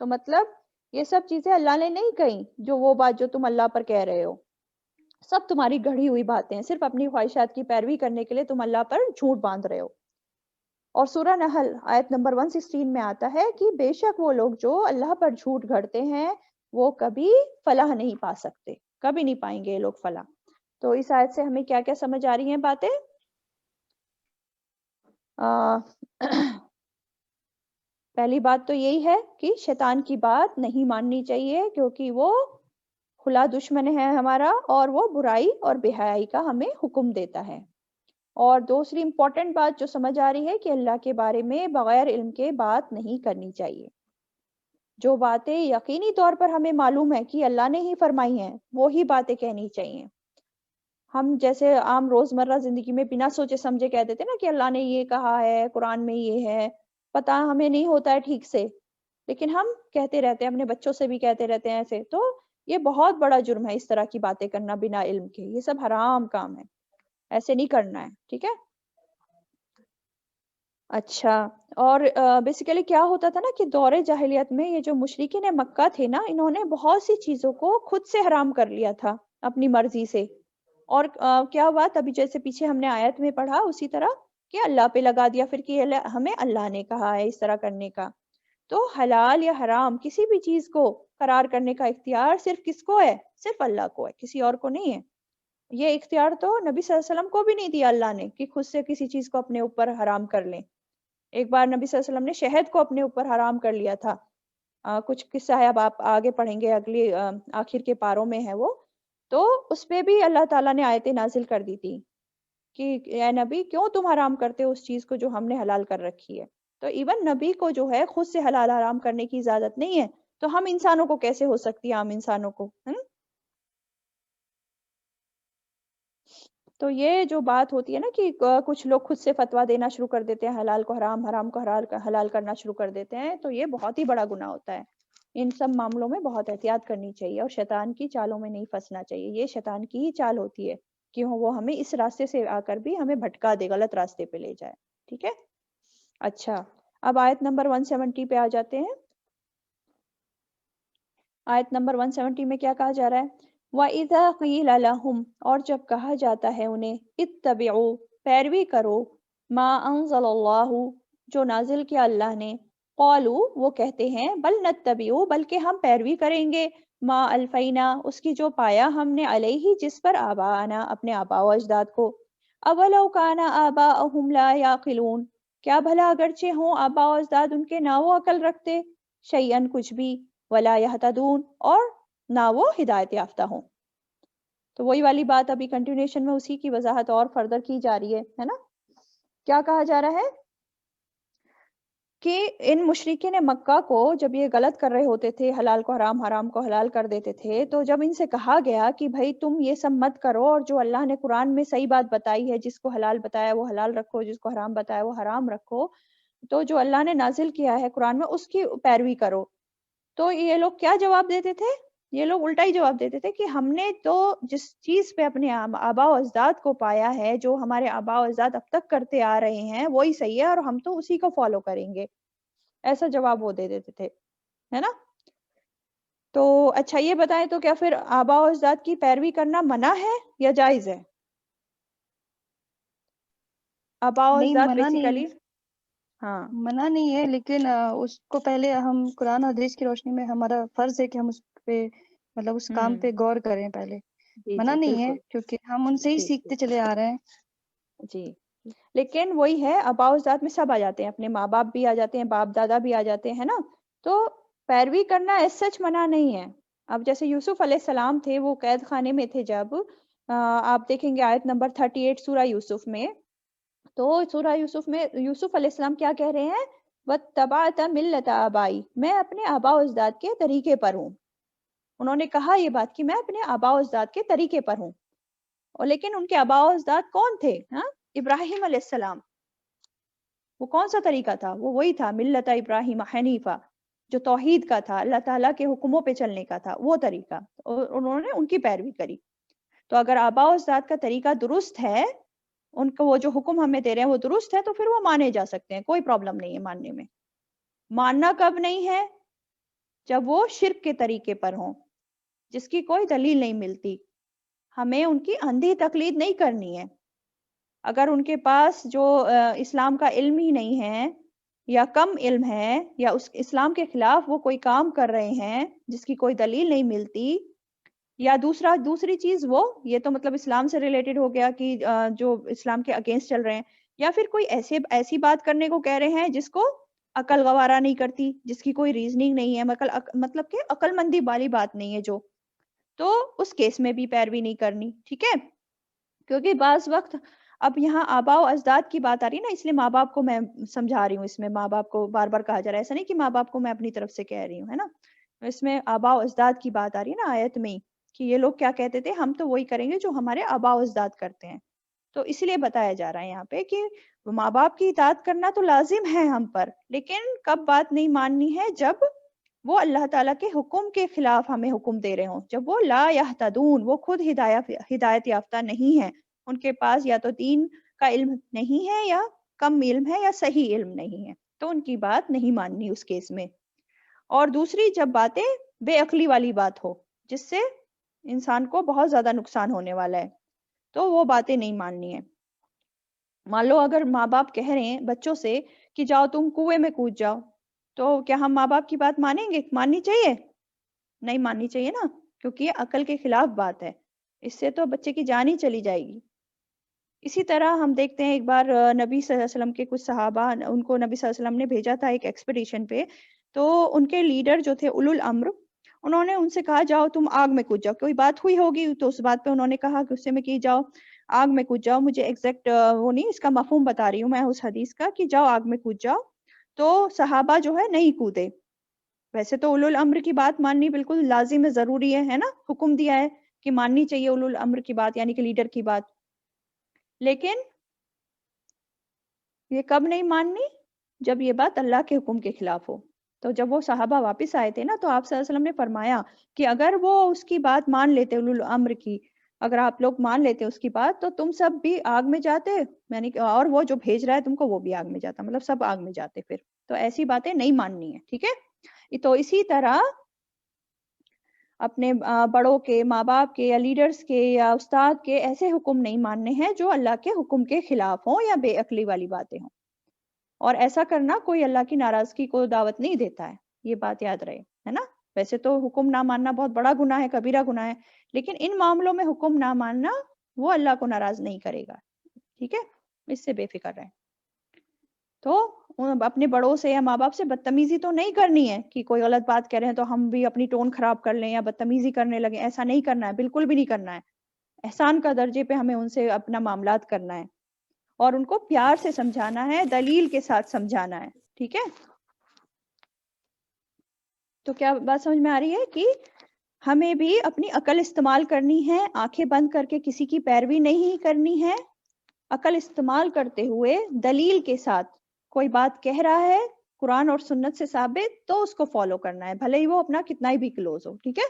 تو مطلب یہ سب چیزیں اللہ نے نہیں کہیں، جو وہ بات جو تم اللہ پر کہہ رہے ہو سب تمہاری گڑھی ہوئی باتیں ہیں، صرف اپنی خواہشات کی پیروی کرنے کے لیے تم اللہ پر جھوٹ باندھ رہے ہو. اور سورہ نحل آیت نمبر 116 میں آتا ہے کہ بے شک وہ لوگ جو اللہ پر جھوٹ گھڑتے ہیں وہ کبھی فلاح نہیں پا سکتے، کبھی نہیں پائیں گے یہ لوگ فلاح. تو اس آیت سے ہمیں کیا کیا سمجھ آ رہی ہیں باتیں؟ پہلی بات تو یہی ہے کہ شیطان کی بات نہیں ماننی چاہیے، کیونکہ وہ کھلا دشمن ہے ہمارا، اور وہ برائی اور بے حیائی کا ہمیں حکم دیتا ہے. اور دوسری امپورٹنٹ بات جو سمجھ آ رہی ہے کہ اللہ کے بارے میں بغیر علم کے بات نہیں کرنی چاہیے. جو باتیں یقینی طور پر ہمیں معلوم ہے کہ اللہ نے ہی فرمائی ہیں وہی باتیں کہنی چاہیے. ہم جیسے عام روزمرہ زندگی میں بنا سوچے سمجھے کہہ دیتے نا کہ اللہ نے یہ کہا ہے، قرآن میں یہ ہے، پتہ ہمیں نہیں ہوتا ہے ٹھیک سے، لیکن ہم کہتے رہتے ہیں، اپنے بچوں سے بھی کہتے رہتے ہیں ایسے. تو یہ بہت بڑا جرم ہے اس طرح کی باتیں کرنا بنا علم کے. یہ سب حرام کام ہے، ایسے نہیں کرنا ہے. ٹھیک ہے. اچھا، اور بیسیکلی کیا ہوتا تھا نا کہ دور جاہلیت میں یہ جو مشرکین مکہ تھے نا، انہوں نے بہت سی چیزوں کو خود سے حرام کر لیا تھا اپنی مرضی سے. اور کیا ہوا تبھی جیسے پیچھے ہم نے آیت میں پڑھا اسی طرح کہ اللہ پہ لگا دیا پھر کہ ہمیں اللہ نے کہا ہے اس طرح کرنے کا. تو حلال یا حرام کسی بھی چیز کو قرار کرنے کا اختیار صرف کس کو ہے؟ صرف اللہ کو ہے، کسی اور کو نہیں ہے. یہ اختیار تو نبی صلی اللہ علیہ وسلم کو بھی نہیں دیا اللہ نے کہ خود سے کسی چیز کو اپنے اوپر حرام کر لیں. ایک بار نبی صلی اللہ علیہ وسلم نے شہد کو اپنے اوپر حرام کر لیا تھا. کچھ قصہ ہے، اب آپ آگے پڑھیں گے، اگلی آخر کے پاروں میں ہے وہ. تو اس پہ بھی اللہ تعالیٰ نے آیتیں نازل کر دی تھی کہ اے نبی کیوں تم حرام کرتے ہو اس چیز کو جو ہم نے حلال کر رکھی ہے. تو ایون نبی کو جو ہے خود سے حلال حرام کرنے کی اجازت نہیں ہے، تو ہم انسانوں کو کیسے ہو سکتی ہے، عام انسانوں کو؟ تو یہ جو بات ہوتی ہے نا کہ کچھ لوگ خود سے فتویٰ دینا شروع کر دیتے ہیں، حلال کو حرام، حرام کو حلال کرنا شروع کر دیتے ہیں، تو یہ بہت ہی بڑا گناہ ہوتا ہے. ان سب معاملوں میں بہت احتیاط کرنی چاہیے اور شیطان کی چالوں میں نہیں پھنسنا چاہیے. یہ شیطان کی ہی چال ہوتی ہے کہ وہ ہمیں اس راستے سے آ کر بھی ہمیں بھٹکا دے، غلط راستے پہ لے جائے. ٹھیک ہے. اچھا، اب آیت نمبر 170 پہ آ جاتے ہیں. آیت نمبر 170 میں کیا کہا جا رہا ہے؟ وَإِذَا قِيلَ لَهُمْ، اور جب کہا جاتا ہے انہیں، اتبعوا، پیروی کرو، ما انزل اللہ، جو نازل کیا اللہ نے، قالوا، وہ کہتے ہیں، بل نتبعوا، بلکہ ہم پیروی کریں گے، ما الفینا، اس کی جو پایا ہم نے، علیہ، جس پر، آباءنا، اپنے آباء و اجداد کو. اولو کان آباؤہم لا یعقلون، کیا بھلا اگرچہ ہوں آباء و اجداد ان کے نہ وہ عقل رکھتے، شیئن، کچھ بھی، ولا یہتدون، اور نہ وہ ہدایت یافتہ ہوں. تو وہی والی بات ابھی کنٹینیوشن میں اسی کی وضاحت اور فردر کی جا رہی ہے نا. کیا کہا جا رہا ہے کہ ان مشرکین مکہ کو جب یہ غلط کر رہے ہوتے تھے، حلال کو حرام، حرام کو حلال کر دیتے تھے، تو جب ان سے کہا گیا کہ بھائی تم یہ سب مت کرو، اور جو اللہ نے قرآن میں صحیح بات بتائی ہے، جس کو حلال بتایا وہ حلال رکھو، جس کو حرام بتایا وہ حرام رکھو، تو جو اللہ نے نازل کیا ہے قرآن میں اس کی پیروی کرو، تو یہ لوگ کیا جواب دیتے تھے؟ یہ لوگ الٹا ہی جواب دیتے تھے کہ ہم نے تو جس چیز پہ اپنے آباء و اجداد کو پایا ہے، جو ہمارے آباء و اجداد اب تک کرتے آ رہے ہیں وہی صحیح ہے، اور ہم تو اسی کو فالو کریں گے. ایسا جواب وہ دے دیتے تھے، ہے نا. تو اچھا یہ بتائیں، تو کیا پھر آباء و اجداد کی پیروی کرنا منع ہے یا جائز ہے؟ آباء و نہیں، اجداد منع نہیں بیسیکلی، ہے، ہاں منع نہیں ہے، لیکن اس کو پہلے ہم قرآن اور حدیث کی روشنی میں ہمارا فرض ہے کہ ہم اس پہ مطلب اس کام پہ غور کریں پہلے. جی منع جی نہیں ہے، بالکل، کیونکہ ہم ان سے ہی جی سیکھتے چلے آ رہے ہیں. جی. لیکن وہی ہے، آباء و اجداد میں سب آ جاتے ہیں، اپنے ماں باپ بھی آ جاتے ہیں، باپ دادا بھی آ جاتے ہیں نا. تو پیروی کرنا ایس سچ منع نہیں ہے. اب جیسے یوسف علیہ السلام تھے، وہ قید خانے میں تھے، جب آپ دیکھیں گے آیت نمبر 38 سورہ یوسف میں، تو سورہ یوسف میں یوسف علیہ السلام کیا کہہ رہے ہیں؟ وَاتَّبَعْتَ مِلَّةَ آبَائی، میں اپنے آباء و اجداد کے طریقے پر ہوں. انہوں نے کہا یہ بات کہ میں اپنے آباء و اجداد کے طریقے پر ہوں. اور لیکن ان کے آباء و اجداد کون تھے؟ ہاں، ابراہیم علیہ السلام. وہ کون سا طریقہ تھا؟ وہ وہی تھا، ملت ابراہیم حنیفہ، جو توحید کا تھا، اللہ تعالیٰ کے حکموں پہ چلنے کا تھا، وہ طریقہ، اور انہوں نے ان کی پیروی کری. تو اگر آباء و اجداد کا طریقہ درست ہے، ان کو وہ جو حکم ہمیں دے رہے ہیں وہ درست ہے، تو پھر وہ مانے جا سکتے ہیں، کوئی پرابلم نہیں ہے ماننے میں. ماننا کب نہیں ہے؟ جب وہ شرک کے طریقے پر ہوں، جس کی کوئی دلیل نہیں ملتی. ہمیں ان کی اندھی تقلید نہیں کرنی ہے. اگر ان کے پاس جو اسلام کا علم ہی نہیں ہے، یا کم علم ہے، یا اس اسلام کے خلاف وہ کوئی کام کر رہے ہیں جس کی کوئی دلیل نہیں ملتی، یا دوسری چیز، وہ یہ تو مطلب اسلام سے ریلیٹڈ ہو گیا کہ جو اسلام کے اگینسٹ چل رہے ہیں، یا پھر کوئی ایسی بات کرنے کو کہہ رہے ہیں جس کو عقل گوارا نہیں کرتی، جس کی کوئی ریزننگ نہیں ہے، مطلب کہ عقل مندی والی بات نہیں ہے جو، تو اس کیس میں بھی پیروی نہیں کرنی. ٹھیک ہے، کیونکہ بعض وقت اب یہاں آباء و اجداد کی بات آ رہی ہے نا، اس لیے ماں باپ کو میں سمجھا رہی ہوں. اس میں ماں باپ کو بار بار کہا جا رہا ہے، ایسا نہیں کہ ماں باپ کو میں اپنی طرف سے کہہ رہی ہوں، ہے نا. اس میں آباء و اجداد کی بات آ رہی ہے نا آیت میں، کہ یہ لوگ کیا کہتے تھے، ہم تو وہی کریں گے جو ہمارے آباء و اجداد کرتے ہیں. تو اس لیے بتایا جا رہا ہے یہاں پہ کہ ماں باپ کی اطاعت کرنا تو لازم ہے ہم پر، لیکن کب بات نہیں ماننی ہے؟ جب وہ اللہ تعالیٰ کے حکم کے خلاف ہمیں حکم دے رہے ہوں، جب وہ لا یہتدون، وہ خود ہدایت یافتہ نہیں ہے، ان کے پاس یا تو دین کا علم نہیں ہے، یا کم علم ہے، یا صحیح علم نہیں ہے، تو ان کی بات نہیں ماننی اس کیس میں. اور دوسری، جب باتیں بے عقلی والی بات ہو، جس سے انسان کو بہت زیادہ نقصان ہونے والا ہے، تو وہ باتیں نہیں ماننی ہے. مان لو اگر ماں باپ کہہ رہے ہیں بچوں سے کہ جاؤ تم کنویں میں کود جاؤ، تو کیا ہم ماں باپ کی بات مانیں گے؟ ماننی چاہیے؟ نہیں ماننی چاہیے نا، کیونکہ یہ عقل کے خلاف بات ہے، اس سے تو بچے کی جان ہی چلی جائے گی. اسی طرح ہم دیکھتے ہیں ایک بار نبی صلی اللہ علیہ وسلم کے کچھ صحابہ، ان کو نبی صلی اللہ علیہ وسلم نے بھیجا تھا ایک ایکسپیڈیشن پہ، تو ان کے لیڈر جو تھے اولو الامر، انہوں نے ان سے کہا جاؤ تم آگ میں کود جاؤ. کوئی بات ہوئی ہوگی تو اس بات پہ انہوں نے کہا غصے میں کہ جاؤ آگ میں کود جاؤ. مجھے ایگزیکٹ وہ نہیں، اس کا مفہوم بتا رہی ہوں میں اس حدیث کا، کہ جاؤ آگ میں کود جاؤ. تو صحابہ جو ہے نہیں کودے. ویسے تو اولو الامر کی بات ماننی بالکل لازم ہے، ضروری ہے نا، حکم دیا ہے کہ ماننی چاہیے اولو الامر کی بات، یعنی کہ لیڈر کی بات. لیکن یہ کب نہیں ماننی؟ جب یہ بات اللہ کے حکم کے خلاف ہو. تو جب وہ صحابہ واپس آئے تھے نا، تو آپ صلی اللہ علیہ وسلم نے فرمایا کہ اگر وہ اس کی بات مان لیتے، اولو الامر کی، اگر آپ لوگ مان لیتے اس کی بات، تو تم سب بھی آگ میں جاتے، یعنی کہ اور وہ جو بھیج رہا ہے تم کو وہ بھی آگ میں جاتا، مطلب سب آگ میں جاتے پھر. تو ایسی باتیں نہیں ماننی ہے، ٹھیک ہے. تو اسی طرح اپنے بڑوں کے، ماں باپ کے یا لیڈرز کے یا استاد کے ایسے حکم نہیں ماننے ہیں جو اللہ کے حکم کے خلاف ہوں یا بے عقلی والی باتیں ہوں. اور ایسا کرنا کوئی اللہ کی ناراضگی کو دعوت نہیں دیتا ہے، یہ بات یاد رہے، ہے نا. ویسے تو حکم نہ ماننا بہت بڑا گناہ ہے، کبیرہ گناہ ہے، لیکن ان معاملوں میں حکم نہ ماننا وہ اللہ کو ناراض نہیں کرے گا، ٹھیک ہے. اس سے بے فکر رہیں. تو اپنے بڑوں سے یا ماں باپ سے بدتمیزی تو نہیں کرنی ہے کہ کوئی غلط بات کہہ رہے ہیں تو ہم بھی اپنی ٹون خراب کر لیں یا بدتمیزی کرنے لگیں. ایسا نہیں کرنا ہے، بالکل بھی نہیں کرنا ہے. احسان کا درجے پہ ہمیں ان سے اپنا معاملات کرنا ہے اور ان کو پیار سے سمجھانا ہے، دلیل کے ساتھ سمجھانا ہے، ٹھیک ہے. تو کیا بات سمجھ میں آ رہی ہے کہ ہمیں بھی اپنی عقل استعمال کرنی ہے، آنکھیں بند کر کے کسی کی پیروی نہیں کرنی ہے. عقل استعمال کرتے ہوئے دلیل کے ساتھ کوئی بات کہہ رہا ہے قرآن اور سنت سے ثابت تو اس کو فالو کرنا ہے، بھلے ہی وہ اپنا کتنا ہی بھی کلوز ہو، ٹھیک ہے.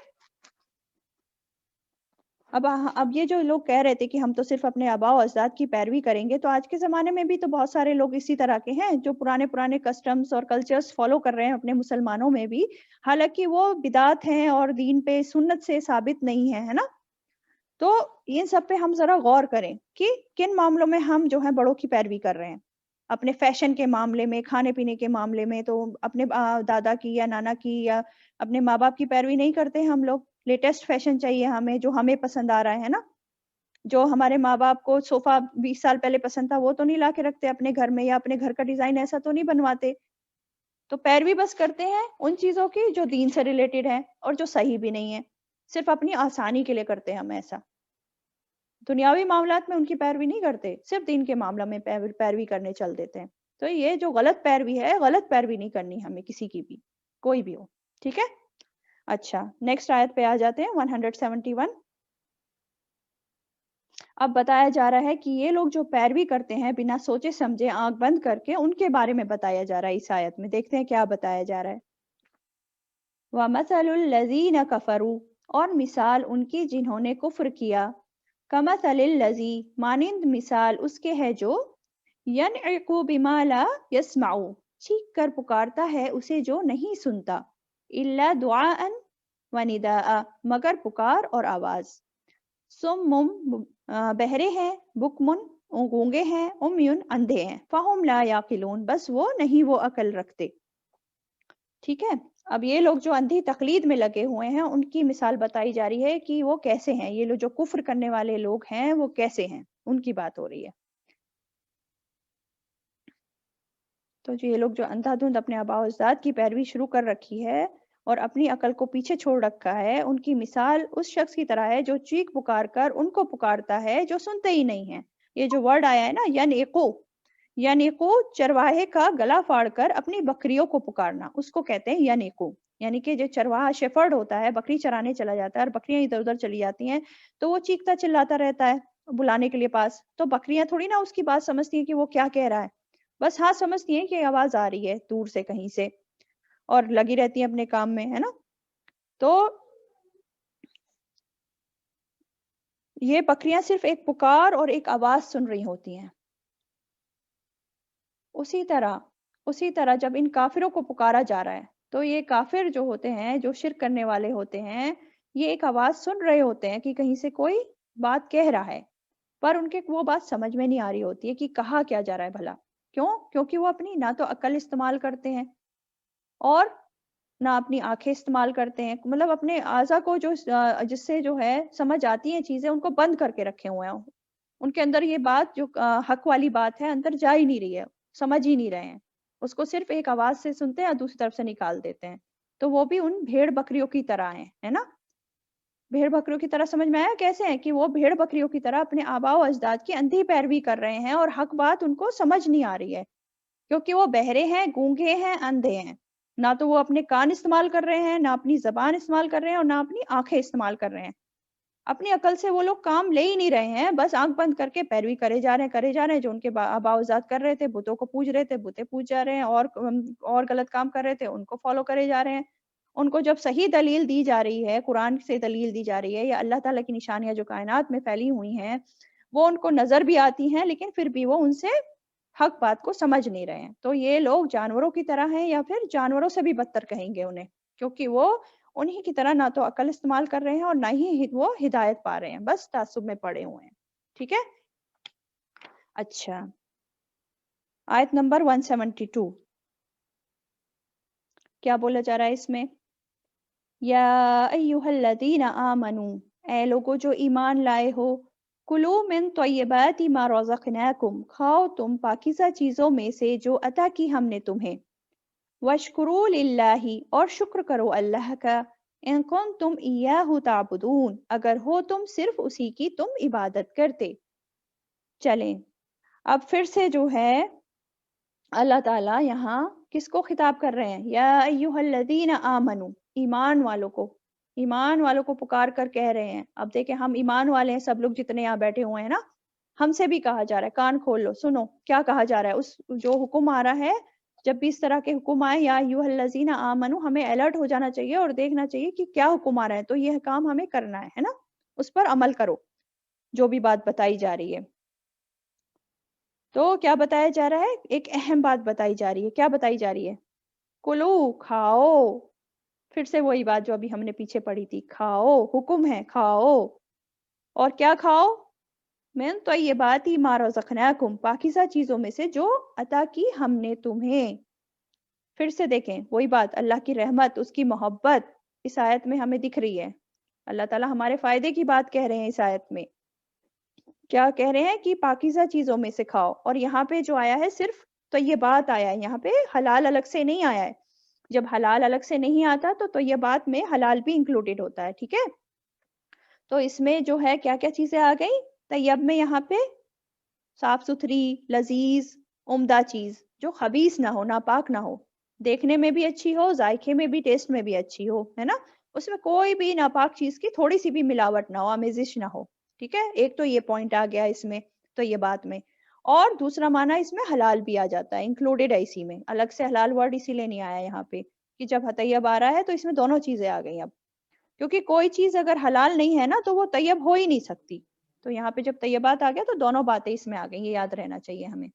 اب یہ جو لوگ کہہ رہے تھے کہ ہم تو صرف اپنے آباء و اجداد کی پیروی کریں گے، تو آج کے زمانے میں بھی تو بہت سارے لوگ اسی طرح کے ہیں جو پرانے کسٹمز اور کلچرز فالو کر رہے ہیں اپنے مسلمانوں میں بھی، حالانکہ وہ بدعات ہیں اور دین پہ سنت سے ثابت نہیں ہے نا. تو ان سب پہ ہم ذرا غور کریں کہ کن معاملوں میں ہم جو ہیں بڑوں کی پیروی کر رہے ہیں. اپنے فیشن کے معاملے میں، کھانے پینے کے معاملے میں تو اپنے دادا کی یا نانا کی یا اپنے ماں باپ کی پیروی نہیں کرتے ہم لوگ. لیٹسٹ فیشن چاہیے ہمیں، جو ہمیں پسند آ رہا ہے نا. جو ہمارے ماں باپ کو صوفہ 20 سال پہلے پسند تھا وہ تو نہیں لا کے رکھتے اپنے گھر میں، یا اپنے گھر کا ڈیزائن ایسا تو نہیں بنواتے. تو پیروی بس کرتے ہیں ان چیزوں کی جو دین سے ریلیٹڈ ہے اور جو صحیح بھی نہیں ہے، صرف اپنی آسانی کے لیے کرتے ہیں ہم ایسا. دنیاوی معاملات میں ان کی پیروی نہیں کرتے، صرف دین کے معاملہ میں پیروی کرنے چل دیتے ہیں. تو یہ جو غلط پیروی ہے، غلط پیروی نہیں کرنی ہمیں کسی کی بھی، کوئی بھی ہو، ٹھیک ہے. اچھا، نیکسٹ آیت پہ آ جاتے ہیں 171. اب بتایا جا رہا ہے کہ یہ لوگ جو پیروی کرتے ہیں بنا سوچے سمجھے آنکھ بند کر کے، ان کے بارے میں بتایا جا رہا ہے اس آیت میں. دیکھتے ہیں کیا بتایا جا رہا ہے. وَمَثَلُ الَّذِينَ كَفَرُوا، اور مثال ان کی جنہوں نے کفر کیا، کَمَثَلِ الَّذِي، مانند مثال اس کے ہے جو يَنْعِقُ بِمَا لَا يَسْمَعُ، چیخ کر پکارتا ہے اسے جو نہیں سنتا، إِلَّا دُعَاءً وَنِدَاءً، مگر پکار اور آواز. سُمٌّ، بہرے ہیں، بُکْمٌ، گونگے ہیں، عُمْیٌ، اندھے ہیں، فَهُمْ لَا يَعْقِلُونَ، بس وہ نہیں وہ عقل رکھتے. ٹھیک ہے. اب یہ لوگ جو اندھی تقلید میں لگے ہوئے ہیں ان کی مثال بتائی جا رہی ہے کہ وہ کیسے ہیں. یہ لوگ جو کفر کرنے والے لوگ ہیں وہ کیسے ہیں، ان کی بات ہو رہی ہے. تو جو یہ لوگ جو اندھا دھند اپنے آباء و اجداد کی پیروی شروع کر رکھی ہے اور اپنی عقل کو پیچھے چھوڑ رکھا ہے، ان کی مثال اس شخص کی طرح ہے جو چیخ پکار کر ان کو پکارتا ہے جو سنتے ہی نہیں ہیں. یہ جو ورڈ آیا ہے نا، ینیقو، ینیقو چرواہے کا گلا پھاڑ کر اپنی بکریوں کو پکارنا، اس کو کہتے ہیں ینیقو. یعنی کہ جو چرواہا شیفرڈ ہوتا ہے، بکری چرانے چلا جاتا ہے اور بکریاں ادھر ادھر چلی جاتی ہیں تو وہ چیختا چلاتا رہتا ہے بلانے کے لیے پاس. تو بکریاں تھوڑی نا اس کی بات سمجھتی ہیں کہ وہ کیا کہہ رہا ہے، بس ہاں سمجھتی ہیں کہ آواز آ رہی ہے دور سے کہیں سے اور لگی رہتی ہیں اپنے کام میں، ہے نا. تو یہ بکریاں صرف ایک پکار اور ایک آواز سن رہی ہوتی ہیں. اسی طرح جب ان کافروں کو پکارا جا رہا ہے تو یہ کافر جو ہوتے ہیں، جو شرک کرنے والے ہوتے ہیں، یہ ایک آواز سن رہے ہوتے ہیں کہ کہیں سے کوئی بات کہہ رہا ہے، پر ان کے وہ بات سمجھ میں نہیں آ رہی ہوتی ہے کہ کہا کیا جا رہا ہے بھلا. کیوں؟ کیونکہ وہ اپنی نہ تو عقل استعمال کرتے ہیں اور نہ اپنی آنکھیں استعمال کرتے ہیں. مطلب اپنے اعضا کو جس سے جو ہے سمجھ آتی ہیں چیزیں، ان کو بند کر کے رکھے ہوئے ہیں. ان کے اندر یہ بات جو حق والی بات ہے اندر جا ہی نہیں رہی ہے، سمجھ ہی نہیں رہے ہیں. اس کو صرف ایک آواز سے سنتے ہیں اور دوسری طرف سے نکال دیتے ہیں. تو وہ بھی ان بھیڑ بکریوں کی طرح ہیں، ہے نا. بھیڑ بکریوں کی طرح سمجھ میں آیا کیسے ہیں کہ وہ بھیڑ بکریوں کی طرح اپنے آباء و اجداد کی اندھی پیروی کر رہے ہیں اور حق بات ان کو سمجھ نہیں آ رہی ہے کیونکہ وہ بہرے ہیں، گونگے ہیں، اندھے ہیں. نہ تو وہ اپنے کان استعمال کر رہے ہیں، نہ اپنی زبان استعمال کر رہے ہیں اور نہ اپنی آنکھیں استعمال کر رہے ہیں. اپنی عقل سے وہ لوگ کام لے ہی نہیں رہے ہیں، بس آنکھ بند کر کے پیروی کرے جا رہے ہیں جو ان کے آباء و اجداد کر رہے تھے. بتوں کو پوج رہے تھے، بتیں پوج جا رہے ہیں، اور غلط کام کر رہے تھے ان کو فالو کرے جا رہے ہیں. ان کو جب صحیح دلیل دی جا رہی ہے، قرآن سے دلیل دی جا رہی ہے یا اللہ تعالیٰ کی نشانیاں جو کائنات میں پھیلی ہوئی ہیں وہ ان کو نظر بھی آتی ہیں، لیکن پھر بھی وہ ان سے حق بات کو سمجھ نہیں رہے ہیں. تو یہ لوگ جانوروں کی طرح ہیں یا پھر جانوروں سے بھی بدتر کہیں گے انہیں، کیونکہ وہ انہی کی طرح نہ تو عقل استعمال کر رہے ہیں اور نہ ہی وہ ہدایت پا رہے ہیں، بس تعصب میں پڑے ہوئے ہیں. ٹھیک ہے. اچھا، آیت نمبر 172 کیا بولا جا رہا ہے اس میں؟ یا ایھا الذین آمنو، اے لوگو جو ایمان لائے ہو، کلو من طیبات ما رزقناکم، کھاؤ تم پاکیزہ چیزوں میں سے جو عطا کی ہم نے تمہیں، واشکروا للہ، اور شکر کرو اللہ کا، ان کنتم ایاہ تعبدون، اگر ہو تم صرف اسی کی تم عبادت کرتے. چلیں اب پھر سے جو ہے اللہ تعالیٰ یہاں کس کو خطاب کر رہے ہیں؟ یا ایھا الذین آمنو، ایمان والوں کو پکار کر کہہ رہے ہیں. اب دیکھیں ہم ایمان والے ہیں، سب لوگ جتنے یہاں بیٹھے ہوئے ہیں نا، ہم سے بھی کہا جا رہا ہے، کان کھول لو سنو کیا کہا جا رہا ہے. اس جو حکم آ رہا ہے، جب بھی اس طرح کے حکم آئے یا ایھا الذین آمنو، ہمیں الرٹ ہو جانا چاہیے اور دیکھنا چاہیے کہ کیا حکم آ رہا ہے، تو یہ کام ہمیں کرنا ہے نا، اس پر عمل کرو جو بھی بات بتائی جا رہی ہے. تو کیا بتایا جا رہا ہے؟ ایک اہم بات بتائی جا رہی ہے. کیا بتائی جا رہی ہے؟ کلو، کھاؤ. پھر سے وہی بات جو ابھی ہم نے پیچھے پڑھی تھی، کھاؤ، حکم ہے کھاؤ. اور کیا کھاؤ؟ من طیبات ما رزقناکم، پاکیزہ چیزوں میں سے جو عطا کی ہم نے تمہیں. پھر سے دیکھیں وہی بات، اللہ کی رحمت، اس کی محبت اس آیت میں ہمیں دکھ رہی ہے. اللہ تعالیٰ ہمارے فائدے کی بات کہہ رہے ہیں اس آیت میں. کیا کہہ رہے ہیں؟ کہ پاکیزہ چیزوں میں سے کھاؤ. اور یہاں پہ جو آیا ہے صرف طیبات آیا ہے، یہاں پہ حلال الگ سے نہیں آیا ہے. جب حلال الگ سے نہیں آتا تو طیبات میں حلال بھی انکلوڈیڈ ہوتا ہے. ٹھیک ہے. تو اس میں جو ہے کیا کیا چیزیں آ گئی؟ طیب میں یہاں پہ صاف ستھری، لذیذ، عمدہ چیز جو خبیث نہ ہو، ناپاک نہ ہو، دیکھنے میں بھی اچھی ہو، ذائقے میں بھی، ٹیسٹ میں بھی اچھی ہو، ہے نا. اس میں کوئی بھی ناپاک چیز کی تھوڑی سی بھی ملاوٹ نہ ہو، آمیزش نہ ہو. ٹھیک ہے. ایک تو یہ پوائنٹ آ گیا اس میں تو یہ بات میں. اور دوسرا معنی اس میں حلال بھی آ جاتا ہے، انکلوڈیڈ ہے اسی میں. الگ سے حلال ورڈ اسی لیے نہیں آیا یہاں پہ کہ جب طیب آ رہا ہے تو اس میں دونوں چیزیں آ گئی اب، کیونکہ کوئی چیز اگر حلال نہیں ہے نا تو وہ طیب ہو ہی نہیں سکتی. تو یہاں پہ جب طیبات آ گیا تو دونوں باتیں اس میں آ گئی، یہ یاد رہنا چاہیے ہمیں.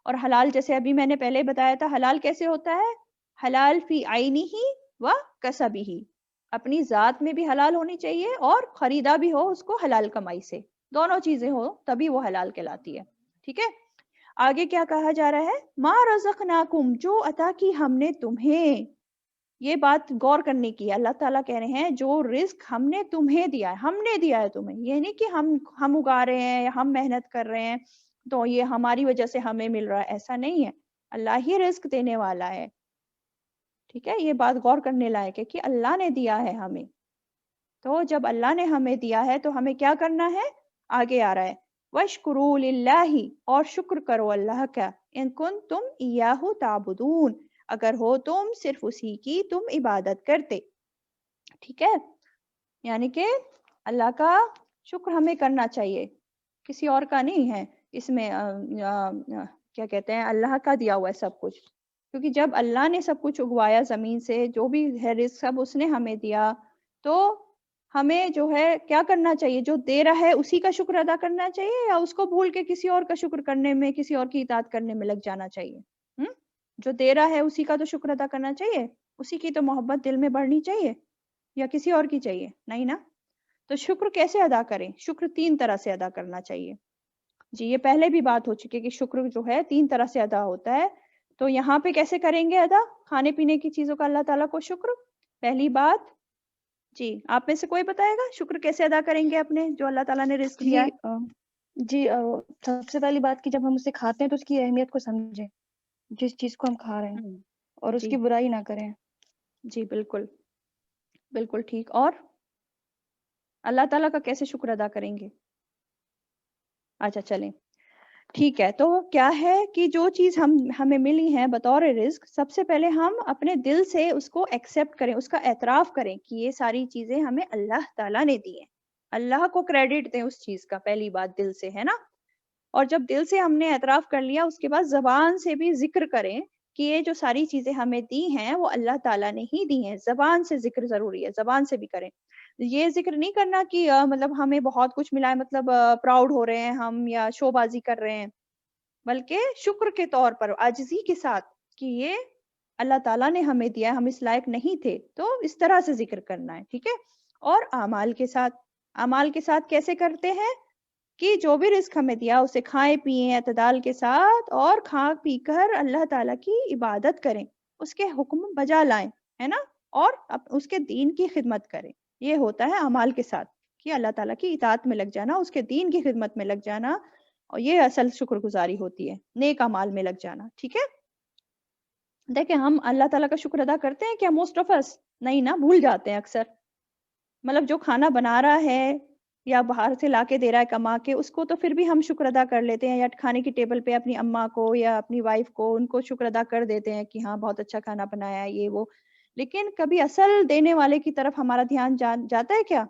اور حلال جیسے ابھی میں نے پہلے بتایا تھا، حلال کیسے ہوتا ہے؟ حلال فی عینہ و کسبہ، اپنی ذات میں بھی حلال ہونی چاہیے اور خریدا بھی ہو اس کو حلال کمائی سے، دونوں چیزیں ہو تبھی وہ حلال کہلاتی ہے. ٹھیک ہے. آگے کیا کہا جا رہا ہے؟ ما رزقناکم، جو عطا کی ہم نے تمہیں. یہ بات غور کرنے کی ہے. اللہ تعالیٰ کہہ رہے ہیں جو رزق ہم نے تمہیں دیا ہے، ہم نے دیا ہے تمہیں. یہ نہیں کہ ہم اگا رہے ہیں یا ہم محنت کر رہے ہیں تو یہ ہماری وجہ سے ہمیں مل رہا ہے، ایسا نہیں ہے. اللہ ہی رزق دینے والا ہے. ٹھیک ہے. یہ بات غور کرنے لائق ہے کہ اللہ نے دیا ہے ہمیں. تو جب اللہ نے ہمیں دیا ہے تو ہمیں کیا کرنا ہے؟ آگے آ رہا ہے وَاشْكُرُوا لِلَّهِ، اور شکر کرو اللہ کا، ان کنتم ایاہ تعبدون، اگر ہو تم صرف اسی کی تم عبادت کرتے. ٹھیک ہے. یعنی کہ اللہ کا شکر ہمیں کرنا چاہیے، کسی اور کا نہیں ہے. اس میں کیا کہتے ہیں، اللہ کا دیا ہوا ہے سب کچھ. کیونکہ جب اللہ نے سب کچھ اگوایا زمین سے، جو بھی ہے رزق سب اس نے ہمیں دیا، تو ہمیں جو ہے کیا کرنا چاہیے؟ جو دے رہا ہے اسی کا شکر ادا کرنا چاہیے، یا اس کو بھول کے کسی اور کا شکر کرنے میں، کسی اور کی اطاعت کرنے میں لگ جانا چاہیے؟ جو دے رہا ہے اسی کا تو شکر ادا کرنا چاہیے، اسی کی تو محبت دل میں بڑھنی چاہیے، یا کسی اور کی چاہیے؟ نہیں نا. تو شکر کیسے ادا کریں؟ شکر 3 طرح سے ادا کرنا چاہیے. جی یہ پہلے بھی بات ہو چکی ہے کہ شکر جو ہے 3 طرح سے ادا ہوتا ہے. تو یہاں پہ کیسے کریں گے ادا کھانے پینے کی چیزوں کا اللہ تعالیٰ کو شکر؟ پہلی بات، جی آپ میں سے کوئی بتائے گا شکر کیسے ادا کریں گے اپنے جو اللہ تعالیٰ نے رزق دیا ہے؟ جی سب سے پہلی بات کہ جب ہم اسے کھاتے ہیں تو اس کی اہمیت کو سمجھیں، جس چیز کو ہم کھا رہے ہیں، اور اس کی برائی نہ کریں. جی بالکل بالکل ٹھیک. اور اللہ تعالیٰ کا کیسے شکر ادا کریں گے؟ اچھا چلیں ٹھیک ہے. تو کیا ہے کہ جو چیز ہمیں ملی ہے بطور رزق، سب سے پہلے ہم اپنے دل سے اس کو ایکسیپٹ کریں، اس کا اعتراف کریں کہ یہ ساری چیزیں ہمیں اللہ تعالیٰ نے دی ہیں. اللہ کو کریڈٹ دیں اس چیز کا، پہلی بات دل سے، ہے نا. اور جب دل سے ہم نے اعتراف کر لیا، اس کے بعد زبان سے بھی ذکر کریں کہ یہ جو ساری چیزیں ہمیں دی ہیں وہ اللہ تعالیٰ نے ہی دی ہیں. زبان سے ذکر ضروری ہے، زبان سے بھی کریں. یہ ذکر نہیں کرنا کہ مطلب ہمیں بہت کچھ ملا ہے، مطلب پراؤڈ ہو رہے ہیں ہم یا شو بازی کر رہے ہیں. بلکہ شکر کے طور پر عاجزی کے ساتھ کہ یہ اللہ تعالیٰ نے ہمیں دیا، ہم اس لائق نہیں تھے، تو اس طرح سے ذکر کرنا ہے، ٹھیک ہے. اور اعمال کے ساتھ کیسے کرتے ہیں کہ جو بھی رزق ہمیں دیا اسے کھائیں پیئیں اعتدال کے ساتھ، اور کھا پی کر اللہ تعالیٰ کی عبادت کریں، اس کے حکم بجا لائیں، ہے نا، اور اس کے دین کی خدمت کریں. یہ ہوتا ہے اعمال کے ساتھ کہ اللہ تعالیٰ کی اطاعت میں لگ جانا، اس کے دین کی خدمت میں لگ جانا، اور یہ اصل شکر گزاری ہوتی ہے، نیک اعمال میں لگ جانا. ٹھیک ہے. دیکھیں ہم اللہ تعالیٰ کا شکر ادا کرتے ہیں کیا؟ موسٹ آف اس نہیں نا، بھول جاتے ہیں اکثر. مطلب جو کھانا بنا رہا ہے یا باہر سے لا کے دے رہا ہے کما کے، اس کو تو پھر بھی ہم شکر ادا کر لیتے ہیں، یا کھانے کی ٹیبل پہ اپنی اماں کو یا اپنی وائف کو، ان کو شکر ادا کر دیتے ہیں کہ ہاں بہت اچھا کھانا بنایا ہے یہ وہ. لیکن کبھی اصل دینے والے کی طرف ہمارا دھیان جاتا ہے کیا؟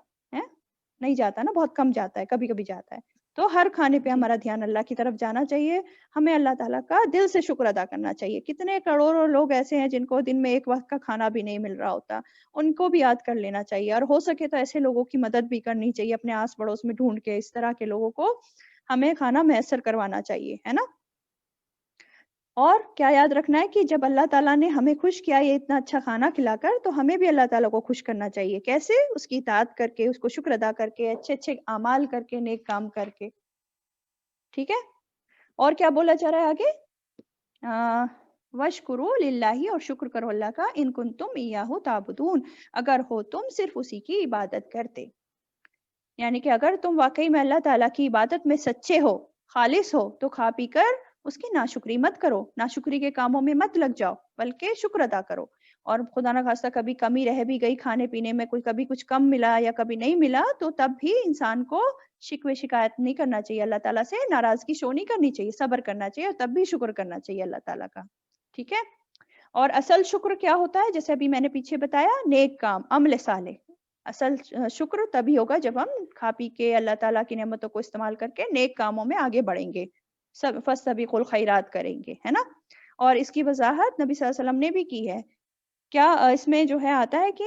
نہیں جاتا نا، بہت کم جاتا ہے، کبھی کبھی جاتا ہے. تو ہر کھانے پہ ہمارا دھیان اللہ کی طرف جانا چاہیے. ہمیں اللہ تعالیٰ کا دل سے شکر ادا کرنا چاہیے. کتنے کروڑوں لوگ ایسے ہیں جن کو دن میں ایک وقت کا کھانا بھی نہیں مل رہا ہوتا، ان کو بھی یاد کر لینا چاہیے، اور ہو سکے تو ایسے لوگوں کی مدد بھی کرنی چاہیے، اپنے آس پڑوس میں ڈھونڈ کے اس طرح کے لوگوں کو ہمیں کھانا میسر کروانا چاہیے، ہے نا. اور کیا یاد رکھنا ہے کہ جب اللہ تعالیٰ نے ہمیں خوش کیا یہ اتنا اچھا کھانا کھلا کر، تو ہمیں بھی اللہ تعالیٰ کو خوش کرنا چاہیے. کیسے؟ اس کی اطاعت کر کے، اس کو شکر ادا کر کے، اچھے اچھے اعمال کر کے، نیک کام کر کے. ٹھیک ہے. اور کیا بولا جا رہا ہے آگے؟ وَاشْكُرُوا لِلَّهِ، اور شکر کرو اللہ کا، ان کنتم ایاہ تعبدون، اگر ہو تم صرف اسی کی عبادت کرتے. یعنی کہ اگر تم واقعی میں اللہ تعالیٰ کی عبادت میں سچے ہو، خالص ہو، تو کھا پی کر اس کی ناشکری مت کرو، ناشکری کے کاموں میں مت لگ جاؤ، بلکہ شکر ادا کرو. اور خدا نہ خواستہ کبھی کمی رہ بھی گئی کھانے پینے میں، کبھی کچھ کم ملا یا کبھی نہیں ملا، تو تب بھی انسان کو شکوے شکایت نہیں کرنا چاہیے، اللہ تعالیٰ سے ناراضگی شو نہیں کرنی چاہیے، صبر کرنا چاہیے، اور تب بھی شکر کرنا چاہیے اللہ تعالیٰ کا. ٹھیک ہے. اور اصل شکر کیا ہوتا ہے؟ جیسے ابھی میں نے پیچھے بتایا، نیک کام، عمل صالح. اصل شکر تبھی ہوگا جب ہم کھا پی کے اللہ تعالیٰ کی نعمتوں کو استعمال کر کے نیک کاموں میں آگے بڑھیں گے، فاستبقوا الخیرات کریں گے، ہے نا. اور اس کی وضاحت نبی صلی اللہ علیہ وسلم نے بھی کی ہے. کیا اس میں جو ہے آتا ہے کہ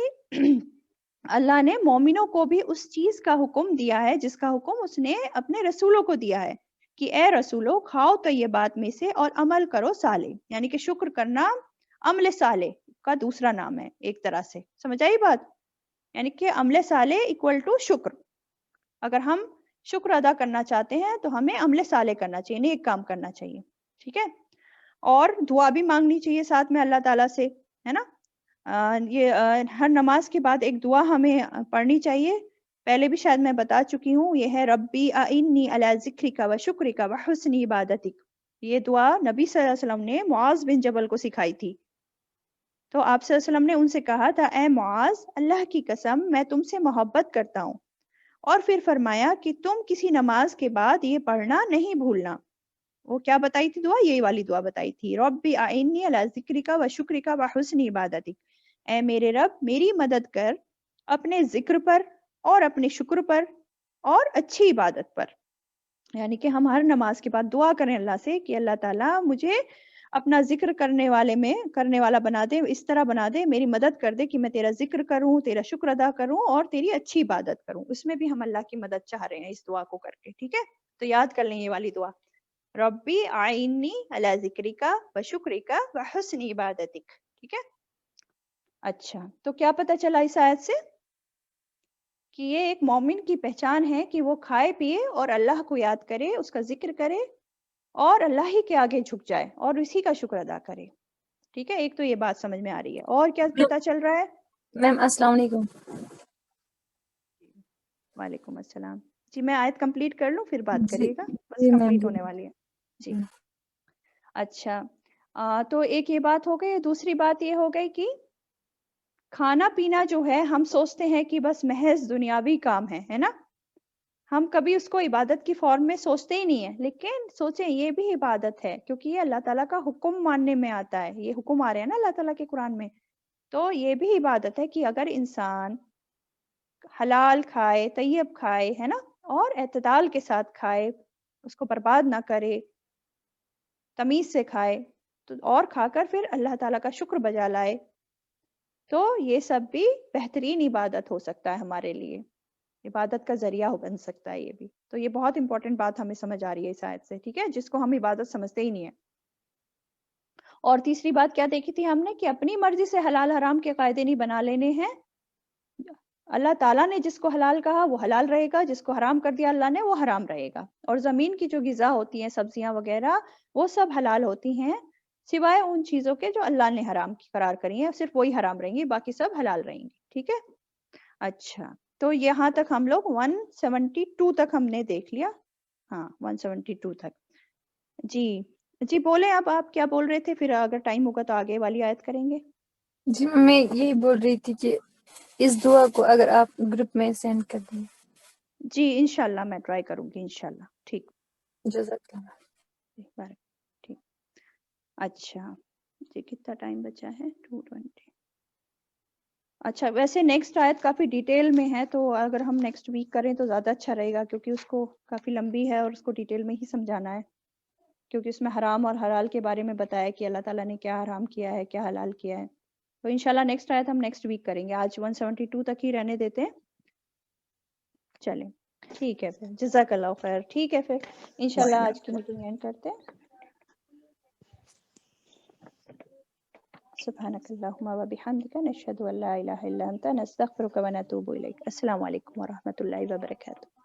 اللہ نے مومنوں کو بھی اس چیز کا حکم دیا ہے جس کا حکم اس نے اپنے رسولوں کو دیا ہے، کہ اے رسولو کھاؤ طیبات میں سے اور عمل کرو صالح. یعنی کہ شکر کرنا عمل صالح کا دوسرا نام ہے ایک طرح سے. سمجھ آئی بات؟ یعنی کہ عمل صالح ایکول ٹو شکر. اگر ہم شکر ادا کرنا چاہتے ہیں تو ہمیں عمل صالح کرنا چاہیے، نیک کام کرنا چاہیے. ٹھیک ہے. اور دعا بھی مانگنی چاہیے ساتھ میں اللہ تعالیٰ سے، ہے نا. یہ ہر نماز کے بعد ایک دعا ہمیں پڑھنی چاہیے. پہلے بھی شاید میں بتا چکی ہوں، یہ ہے ربی اعنی علی ذکرک و شکرک و حسن عبادتک. یہ دعا نبی صلی اللہ علیہ وسلم نے معاذ بن جبل کو سکھائی تھی. تو آپ صلی اللہ علیہ وسلم نے ان سے کہا تھا، اے معاذ، اللہ کی قسم میں تم سے محبت کرتا ہوں. اور پھر فرمایا کہ تم کسی نماز کے بعد یہ پڑھنا نہیں بھولنا. وہ کیا بتائی تھی دعا؟ یہی والی دعا بتائی تھی، ربی اعنی علی ذکرک و شکرک و حسن عبادتک. اے میرے رب میری مدد کر اپنے ذکر پر اور اپنے شکر پر اور اچھی عبادت پر. یعنی کہ ہم ہر نماز کے بعد دعا کریں اللہ سے کہ اللہ تعالیٰ مجھے اپنا ذکر کرنے والا بنا دے، اس طرح بنا دے، میری مدد کر دے کہ میں تیرا ذکر کروں، تیرا شکر ادا کروں اور تیری اچھی عبادت کروں. اس میں بھی ہم اللہ کی مدد چاہ رہے ہیں اس دعا کو کر کے. ٹھیک ہے. تو یاد کر لیں یہ والی دعا، ربی اعنی علی ذکرک و شکرک و حسن عبادتک. ٹھیک ہے. اچھا، تو کیا پتہ چلا اس آیت سے؟ کہ یہ ایک مومن کی پہچان ہے کہ وہ کھائے پیے اور اللہ کو یاد کرے، اس کا ذکر کرے اور اللہ ہی کے آگے جھک جائے اور اسی کا شکر ادا کرے. ٹھیک ہے. ایک تو یہ بات سمجھ میں آ رہی ہے. اور کیا پتہ چل رہا ہے؟ میم السلام علیکم. وعلیکم السلام. جی میں آیت کمپلیٹ کر لوں پھر بات جی کریے گا، بس جی میم. کمپلیٹ ہونے والی ہے. جی اچھا. تو ایک یہ بات ہو گئی. دوسری بات یہ ہو گئی کہ کھانا پینا جو ہے ہم سوچتے ہیں کہ بس محض دنیاوی کام ہے نا. ہم کبھی اس کو عبادت کی فارم میں سوچتے ہی نہیں ہیں، لیکن سوچیں یہ بھی عبادت ہے کیونکہ یہ اللہ تعالیٰ کا حکم ماننے میں آتا ہے. یہ حکم آ رہے ہیں نا اللہ تعالیٰ کے قرآن میں، تو یہ بھی عبادت ہے کہ اگر انسان حلال کھائے، طیب کھائے، ہے نا، اور اعتدال کے ساتھ کھائے، اس کو برباد نہ کرے، تمیز سے کھائے، تو اور کھا کر پھر اللہ تعالیٰ کا شکر بجا لائے، تو یہ سب بھی بہترین عبادت ہو سکتا ہے ہمارے لیے. عبادت کا ذریعہ بن سکتا ہے یہ بھی. تو یہ بہت امپورٹنٹ بات ہمیں سمجھ آ رہی ہے اس آیت سے, ٹھیک ہے, جس کو ہم عبادت سمجھتے ہی نہیں ہیں. اور تیسری بات کیا دیکھی تھی ہم نے, کہ اپنی مرضی سے حلال حرام کے قاعدے نہیں بنا لینے ہیں. اللہ تعالیٰ نے جس کو حلال کہا وہ حلال رہے گا, جس کو حرام کر دیا اللہ نے وہ حرام رہے گا. اور زمین کی جو غذا ہوتی ہیں, سبزیاں وغیرہ, وہ سب حلال ہوتی ہیں سوائے ان چیزوں کے جو اللہ نے حرام قرار کری ہیں, صرف وہی حرام رہیں گی, باقی سب حلال رہیں گی, ٹھیک ہے. اچھا, تو یہاں تک ہم لوگ 172 تک ہم نے دیکھ لیا. ہاں 172 تک. جی بولیں, اب آپ کیا بول رہے تھے, پھر اگر ٹائم ہوگا تو آگے والی آیت کریں گے. جی میں یہی بول رہی تھی کہ اس دعا کو اگر آپ گروپ میں سینڈ کر دیں. جی انشاءاللہ میں ٹرائی کروں گی انشاءاللہ. ٹھیک, جزاک اللہ. بارک, ٹھیک. اچھا جی, کتنا ٹائم بچا ہے؟ 2:20. اچھا, ویسے نیکسٹ آیت کافی ڈیٹیل میں ہے, تو اگر ہم نیکسٹ ویک کریں تو زیادہ اچھا رہے گا, کیونکہ اس کو کافی لمبی ہے اور اس کو ڈیٹیل میں ہی سمجھانا ہے, کیونکہ اس میں حرام اور حلال کے بارے میں بتایا کہ اللہ تعالیٰ نے کیا حرام کیا ہے, کیا حلال کیا ہے. تو انشاءاللہ نیکسٹ آیت ہم نیکسٹ ویک کریں گے. آج 172 تک ہی رہنے دیتے ہیں. چلیں ٹھیک ہے پھر, جزاک اللہ خیر. ٹھیک ہے پھر انشاءاللہ آج کی میٹنگ اینڈ کرتے ہیں. سبحانك اللهم وبحمدك نشهد ان لا اله الا انت نستغفرك ونتوب اليك. السلام علیکم ورحمۃ اللہ وبرکاتہ.